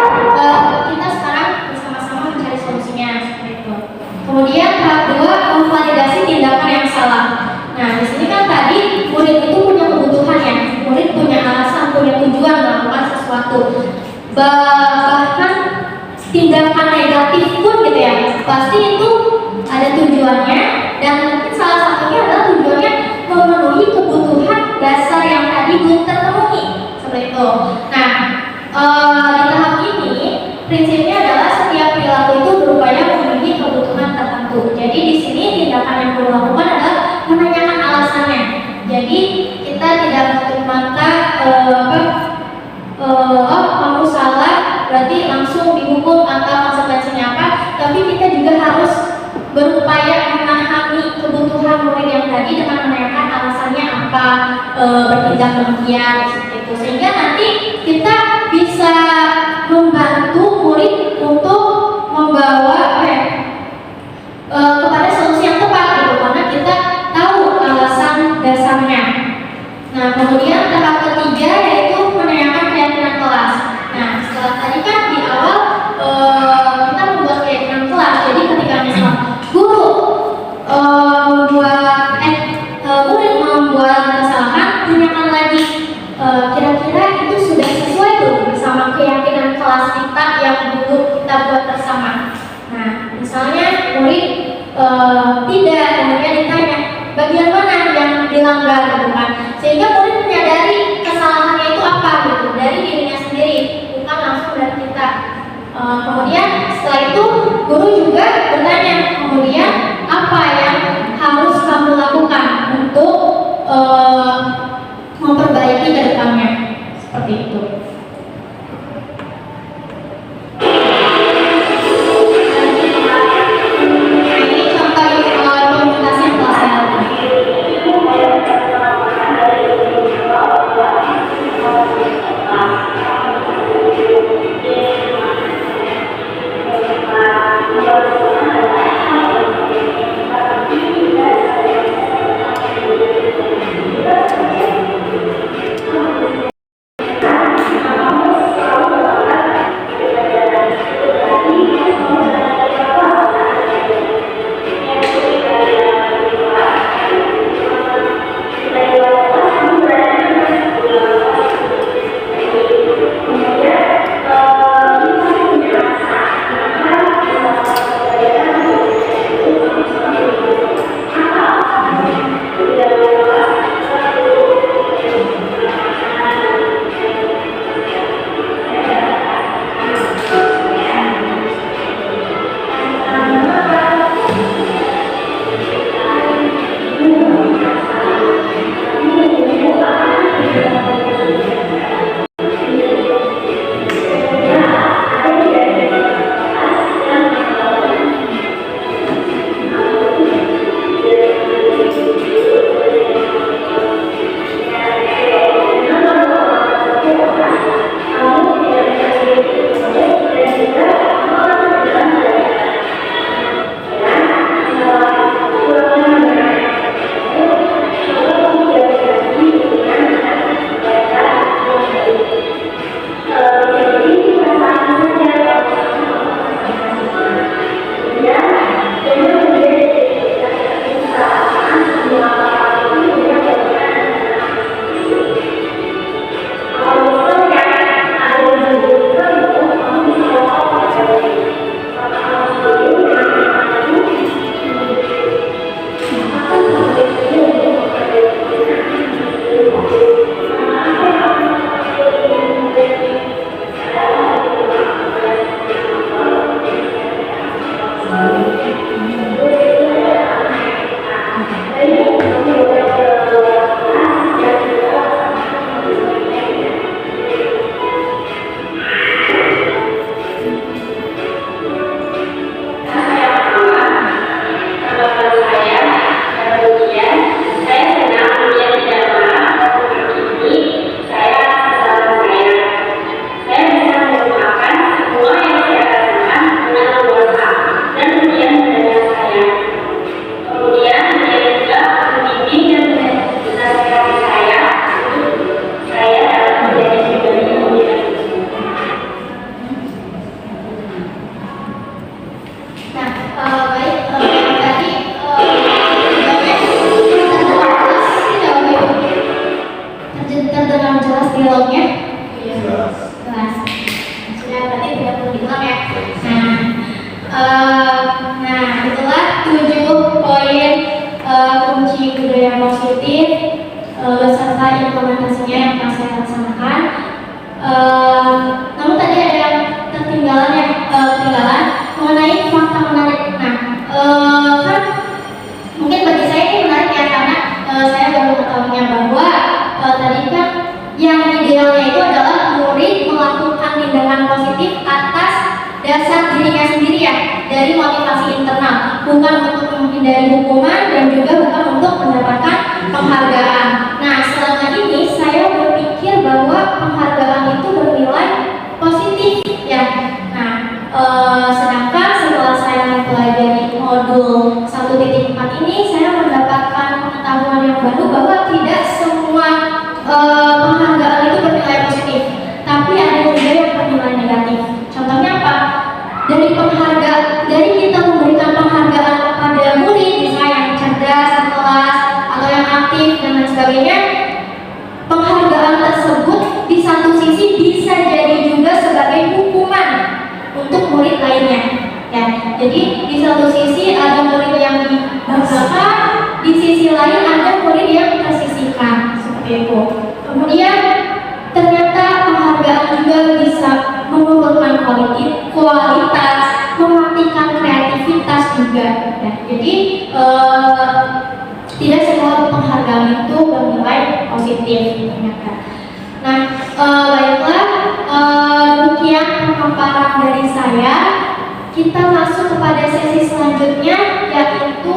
kita sekarang bersama-sama mencari solusinya seperti itu. Kemudian tahap 2, memvalidasi tindakan yang salah. Nah, di sini kan tadi murid itu punya kebutuhan ya, murid punya alasan, punya tujuan melakukan sesuatu. Bahkan tindakan negatif pun gitu ya, pasti itu ada tujuannya, dan mungkin salah satunya adalah tujuannya memenuhi kebutuhan dasar yang tadi belum terpenuhi seperti itu. Nah, di tahap ini prinsipnya adalah setiap perilaku itu berupaya memenuhi kebutuhan tertentu. Jadi di sini tindakan yang perlu dilakukan adalah menanyakan alasannya. Jadi kita tidak menutup mata kamu salah berarti langsung dihukum atau konsekuensinya apa, tapi kita juga harus berupaya memahami kebutuhan murid yang tadi dengan menanyakan alasannya apa bertindak demikian seperti itu, sehingga nanti kita bisa membantu murid untuk membawa kepada solusi yang tepat gitu, karena kita tahu alasan dasarnya. Nah, kemudian tahap ketiga yaitu menanyakan keyakinan kelas. Nah, setelah tadi kan di awal kita membuat keyakinan kelas. Jadi ketika misalnya guru murid membuat kesalahan, tanyakan lagi kira-kira itu sudah sesuai tuh sama keyakinan kelas kita yang dulu kita buat bersama. Nah, misalnya murid tidak, kemudian ditanya bagian mana yang dilanggar gitu kan, sehingga murid menyadari kesalahannya itu apa gitu dari dirinya sendiri, bukan langsung dari kita. Kemudian setelah itu guru juga bertanya, kemudian apa yang harus kamu lakukan untuk memperbaiki ke depannya, seperti itu. Ini contoh implementasi yang telah saya lakukan. Nah, itulah 7 poin kunci budaya positif serta implementasinya yang akan saya laksanakan. Namun tadi ada yang ketinggalan mengenai fakta menarik. Nah, kan mungkin bagi saya ini menarik ya, karena saya baru mengetahuinya bahwa tadi kan yang idealnya itu adalah murid melakukan tindakan positif atas dasar dirinya sendiri ya, dari motivasi internal, bukan untuk menghindari hukuman dan juga bukan untuk mendapatkan penghargaan. Nah, selama ini saya berpikir bahwa penghargaan itu bernilai positif ya. Nah, sedangkan setelah saya mempelajari modul 1.4 ini, saya mendapatkan pengetahuan yang baru bahwa tidak semua penghargaan itu bernilai positif, tapi ada juga yang bernilai negatif. Contohnya apa? Dari kita memberikan penghargaan kepada murid, misalnya yang cerdas di kelas atau yang aktif dan lain sebagainya, penghargaan tersebut di satu sisi bisa jadi juga sebagai hukuman untuk murid lainnya. Ya, jadi di satu sisi ada murid yang dibanggakan, di sisi lain ada murid yang tersisihkan, seperti itu. Kemudian ternyata penghargaan juga bisa menurunkan kualitas, mematikan kreativitas juga. Ya, jadi tidak semua penghargaan itu bernilai positif ternyata. Nah, baiklah, demikian pemaparan dari saya. Kita masuk kepada sesi selanjutnya, yaitu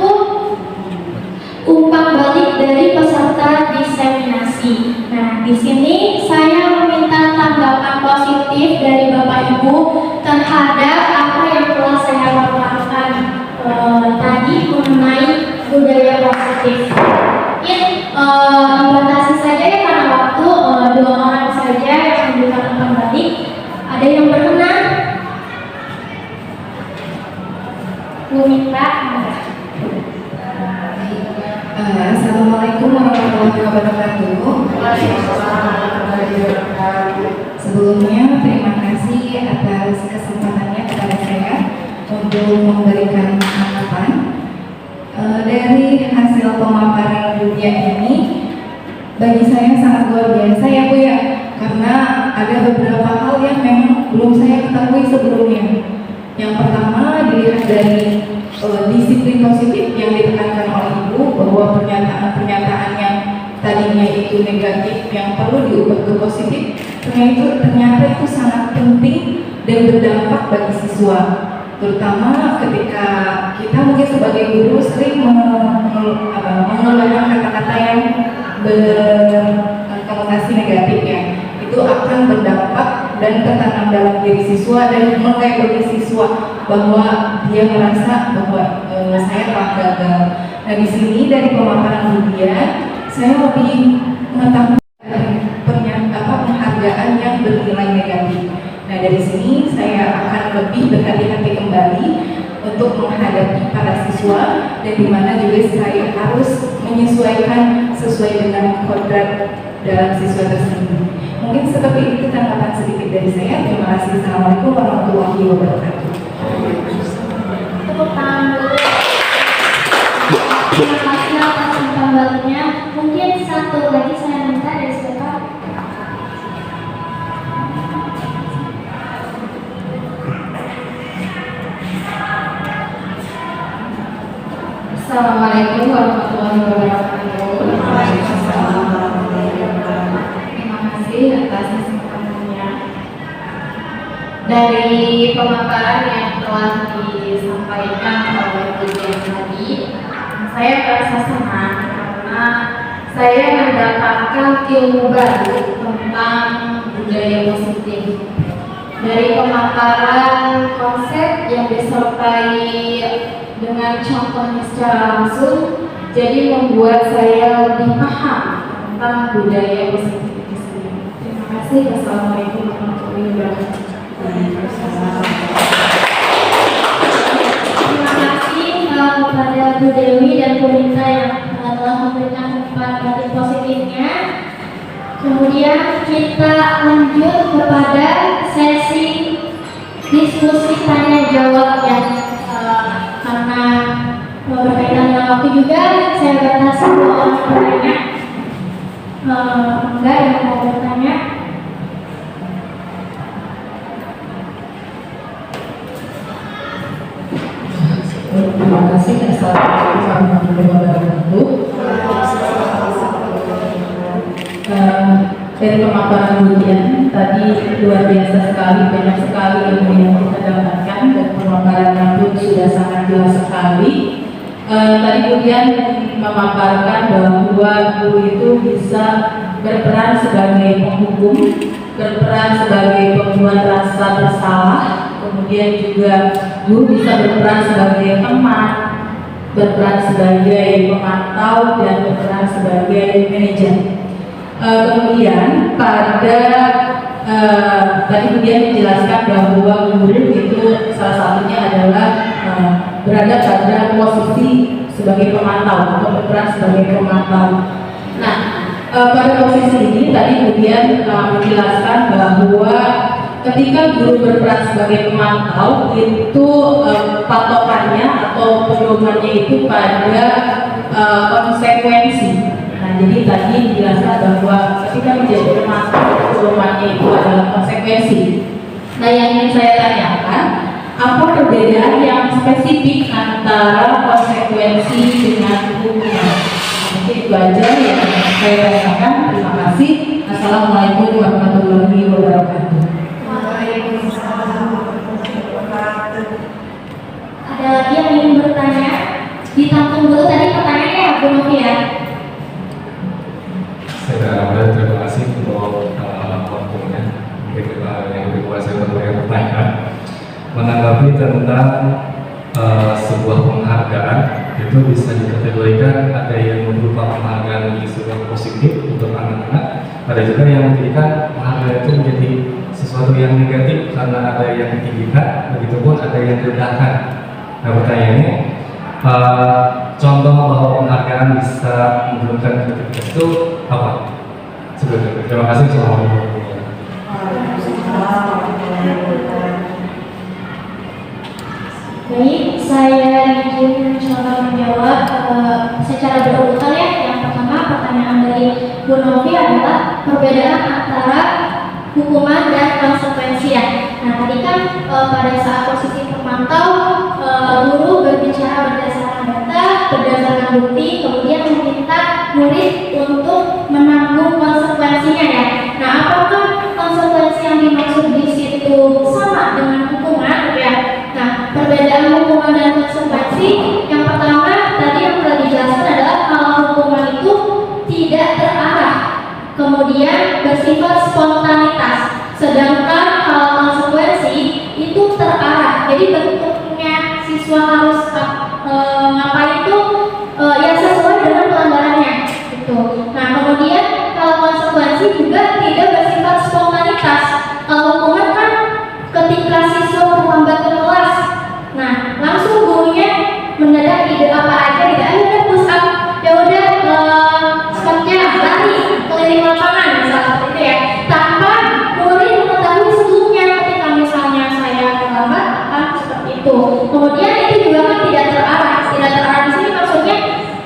umpan balik dari peserta diseminasi. Nah, di sini saya meminta tanggapan positif dari Bapak Ibu terhadap apa yang telah saya paparkan tadi mengenai budaya positif. Mungkin dibatasi saja ya karena waktu, 2 orang saja yang memberikan umpan balik. Ada yang berkenan? Bu Mita. Assalamualaikum warahmatullahi wabarakatuh. Sebelumnya terima kasih atas kesempatannya kepada saya untuk memberikan tanggapan. Dari hasil pemaparan dunia ini bagi saya sangat luar biasa ya Bu ya, karena ada beberapa hal yang memang belum saya ketahui sebelumnya. Yang pertama dilihat dari disiplin positif yang ditekankan oleh Ibu, bahwa pernyataan-pernyataan yang tadinya itu negatif yang perlu diubah ke positif, ternyata itu sangat penting dan berdampak bagi siswa, terutama ketika kita mungkin sebagai guru sering mengeluarkan kata-kata yang berkonotasi negatif ya. Itu akan berdampak dan tertanam dalam diri siswa dan mulai bagi siswa bahwa dia merasa bahwa saya telah gagal. Nah, di sini dari pemaparan dunia saya lebih mengetahui penghargaan yang bernilai negatif. Nah, dari sini saya akan lebih berhati-hati kembali untuk menghadapi para siswa, dan di mana juga saya harus menyesuaikan sesuai dengan kodrat dalam siswa tersebut. Mungkin seperti itu tanggapan sedikit dari saya. Terima kasih. Assalamualaikum warahmatullahi wabarakatuh. Tepuk tangan dulu. Terima kasih atas umpan baliknya. Mungkin satu lagi saya minta dari siapa? Assalamualaikum warahmatullahi wabarakatuh. Terima kasih atas kesempatannya. Dari pemaparan yang telah disampaikan oleh Bu Dian tadi, saya merasa senang karena saya mendapatkan ilmu baru tentang budaya positif. Dari pemaparan konsep yang disertai dengan contohnya secara langsung, jadi membuat saya lebih paham tentang budaya positif itu sendiri. Terima kasih. Wassalamualaikum warahmatullahi wabarakatuh. Terima kasih kepada Bu Dewi dan Bu Rita yang telah memberikan umpan balik positifnya. Kemudian kita lanjut kepada sesi diskusi tanya jawab yang waktu juga saya batasi 2 orang bertanya. Enggak yang mau bertanya? Terima kasih. Assalamualaikum warahmatullahi wabarakatuh. Dari pemaparan Budian tadi luar biasa sekali, banyak sekali ilmu yang kita dapatkan dan pemaparannya pun sudah sangat jelas sekali. Tadi Budian memaparkan bahwa guru itu bisa berperan sebagai penghukum, berperan sebagai pembuat rasa bersalah, kemudian juga guru bisa berperan sebagai teman, berperan sebagai pemantau, dan berperan sebagai manajer. Kemudian pada tadi kemudian dijelaskan bahwa guru itu salah satunya adalah berada pada posisi sebagai pemantau atau berperan sebagai pemantau. Nah, pada posisi ini tadi kemudian menjelaskan bahwa ketika guru berperan sebagai pemantau itu patokannya atau pedomannya itu pada konsekuensi. Nah, jadi tadi dijelaskan bahwa ketika menjadi pemantau pedomannya itu adalah konsekuensi. Nah, yang ingin saya tanyakan, apa perbedaan yang spesifik antara konsekuensi dengan hukuman? Mungkin itu aja yang saya tanyakan. Terima kasih. Assalamualaikum warahmatullahi wabarakatuh. Ada lagi yang ingin bertanya? Ditampung dulu tadi pertanyaannya ya, Bu Novi ya. Saya terima kasih untuk waktunya. Mungkin yang berkuasa untuk yang pertanyaan menanggapi tentang sebuah penghargaan itu bisa dikategorikan ada yang berupa penghargaan yang sebuah positif untuk anak-anak, ada juga yang menjadikan penghargaan itu menjadi sesuatu yang negatif karena ada yang ditinggikan, begitupun ada yang direndahkan. Nah, pertanyaannya, contoh bahwa penghargaan bisa menurunkan kreativitas itu apa? Sebetulnya. Terima kasih. Baik, saya izin mencoba menjawab secara berurutan ya. Yang pertama, pertanyaan dari Bu Novi adalah perbedaan antara hukuman dan konsekuensi ya. Nah, tadi kan pada saat posisi pemantau, guru berbicara berdasarkan data, berdasarkan bukti, kemudian meminta murid untuk menanggung konsekuensinya ya. Nah, apakah konsekuensi yang dimaksud di situ sama dengan hukuman ya? Nah, perbedaan hukuman dan konsekuensi yang pertama tadi yang telah dijelaskan adalah kalau hukuman itu tidak terarah, kemudian bersifat spontanitas, sedangkan kalau konsekuensi itu terarah. Jadi bentuknya siswa harus ngapain itu ya sesuai dengan pelanggarannya gitu. Nah, kemudian kalau konsekuensi juga tidak bersifat spontanitas. Kalau hukuman kan ketika siswa terlambat ke kelas, nah langsung gurunya mendadak ide apa aja gitu, ayo udah push up, ya udah stopnya lari keliling lapangan misalnya seperti itu ya, tanpa murid mengetahui sebelumnya ketika misalnya saya terlambat akan seperti itu. Kemudian itu juga kan tidak terarah di sini maksudnya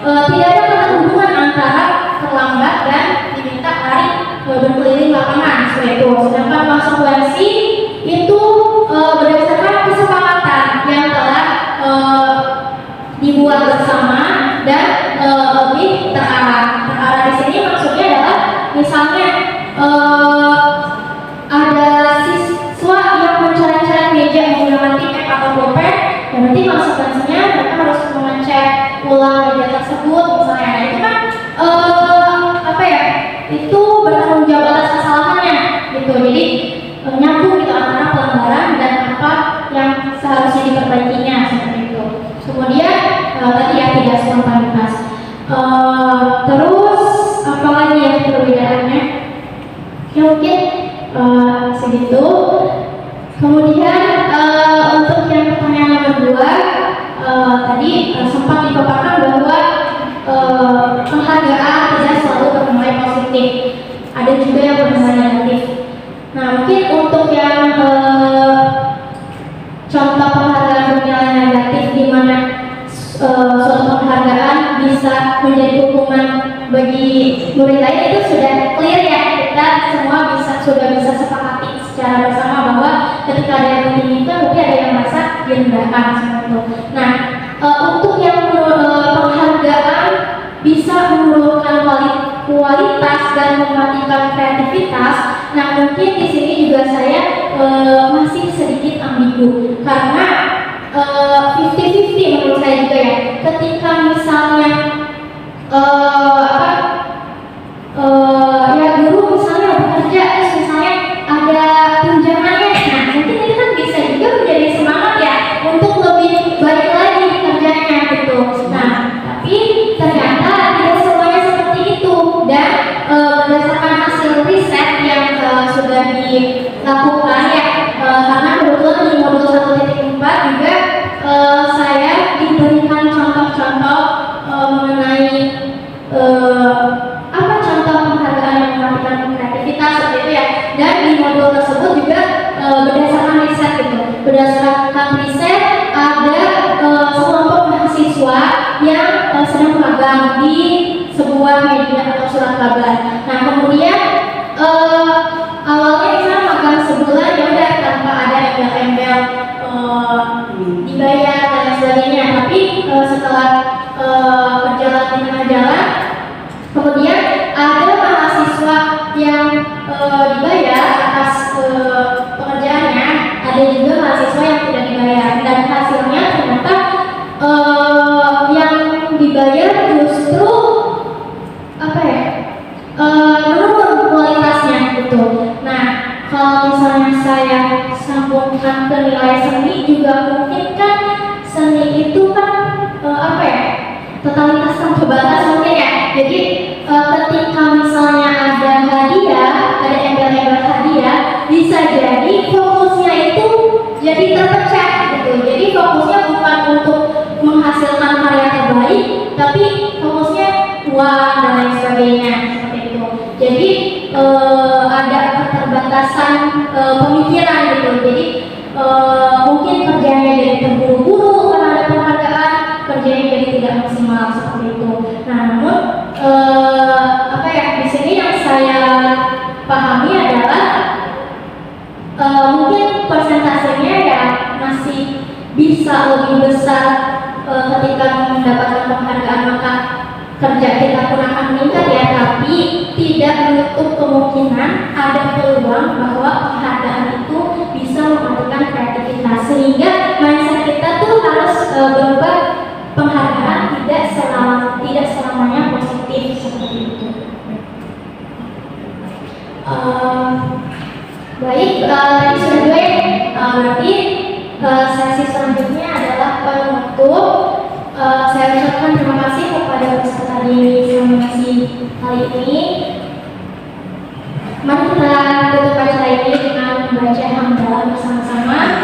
tidak ada keterhubungan antara terlambat dan diminta lari berkeliling lapangan seperti itu. Sedangkan konsekuensi itu berdasarkan kesepakatan yang telah dibuat bersama dan lebih terarah. Terarah di sini maksudnya adalah misalnya ada siswa yang mencoret-coret meja menggunakan tiket atau pulpen, dan nanti konsekuensinya mereka harus mengecek ulang meja tersebut misalnya. Nah, itu kan apa ya? Itu bertanggung jawab atas kesalahannya gitu. Jadi nyambung gitu antara pelanggaran dan apa yang seharusnya diperbaikinya seperti itu. Kemudian tadi ya tidak spontanitas. Terus apa lagi ya perbedaannya? Ya mungkin segitu. Kemudian untuk yang pertanyaan nomor 2 tadi sempat dipaparkan bahwa penghargaan tidak selalu bernilai positif. Ada juga yang bernilai negatif. Nah, mungkin untuk yang contoh penghargaan bernilai negatif di mana suatu penghargaan menjadi hukuman bagi murid lain itu sudah clear ya, kita semua sudah bisa sepakati secara bersama bahwa ketika ada yang ditinggikan berarti ada yang merasa direndahkan seperti itu. Nah, untuk yang penghargaan bisa menurunkan kualitas dan mematikan kreativitas. Nah, mungkin di sini juga saya masih sedikit ambigu karena 50-50 menurut saya juga ya. Ketika misalnya ya guru misalnya bekerja terus misalnya ada tunjangannya, nah mungkin itu kan bisa juga menjadi semangat ya untuk lebih baik lagi kerjanya gitu. Nah, tapi ternyata tidak semuanya seperti itu, dan berdasarkan hasil riset yang sudah dilakukan ya, karena kebetulan di modul 1.4 juga saya diberikan contoh-contoh mengenai apa contoh penghargaan yang mematikan kreativitas seperti itu ya. Dan di modul tersebut juga berdasarkan riset gitu, berdasarkan riset ada sekelompok mahasiswa yang sedang magang di sebuah media atau surat kabar. Nah, kemudian awalnya kita magang sebulan ya udah tanpa ada embel-embel dibayar dan sebagainya, tapi setelah berjalan di tengah jalan kemudian ada mahasiswa yang dibayar atas pekerjaannya, ada juga mahasiswa yang tidak dibayar, dan hasilnya ternyata yang dibayar justru menurun kualitasnya gitu. Nah, kalau misalnya saya sambungkan ke nilai seni juga mungkin kan seni itu kan totalitas yang terbatas mungkin ya. Jadi ketika misalnya ada hadiah, ada embel-embel hadiah, bisa jadi fokusnya itu jadi terpecah gitu. Jadi fokusnya bukan untuk menghasilkan karya terbaik, tapi fokusnya uang dan lain sebagainya seperti itu. Jadi ada keterbatasan pemikiran gitu. Jadi mungkin kerjanya jadi terburu-buru karena ada penghargaan, kerjanya jadi tidak maksimal seperti itu. Nah, namun di sini yang saya pahami adalah mungkin persentasenya ya masih bisa lebih besar ketika mendapatkan penghargaan, maka kerja kita pun akan meningkat ya, tapi tidak menutup kemungkinan ada peluang bahwa penghargaan itu bisa mematikan kreativitas, sehingga mindset kita tuh harus berubah. Penghargaan tidak selamanya positif seperti itu. Baik, tadi sudah dua ya. Berarti sesi selanjutnya adalah penutup. Saya ucapkan terima kasih kepada peserta di sesi kali ini. Mari kita tutup acara ini dengan membaca hamdalah bersama-sama.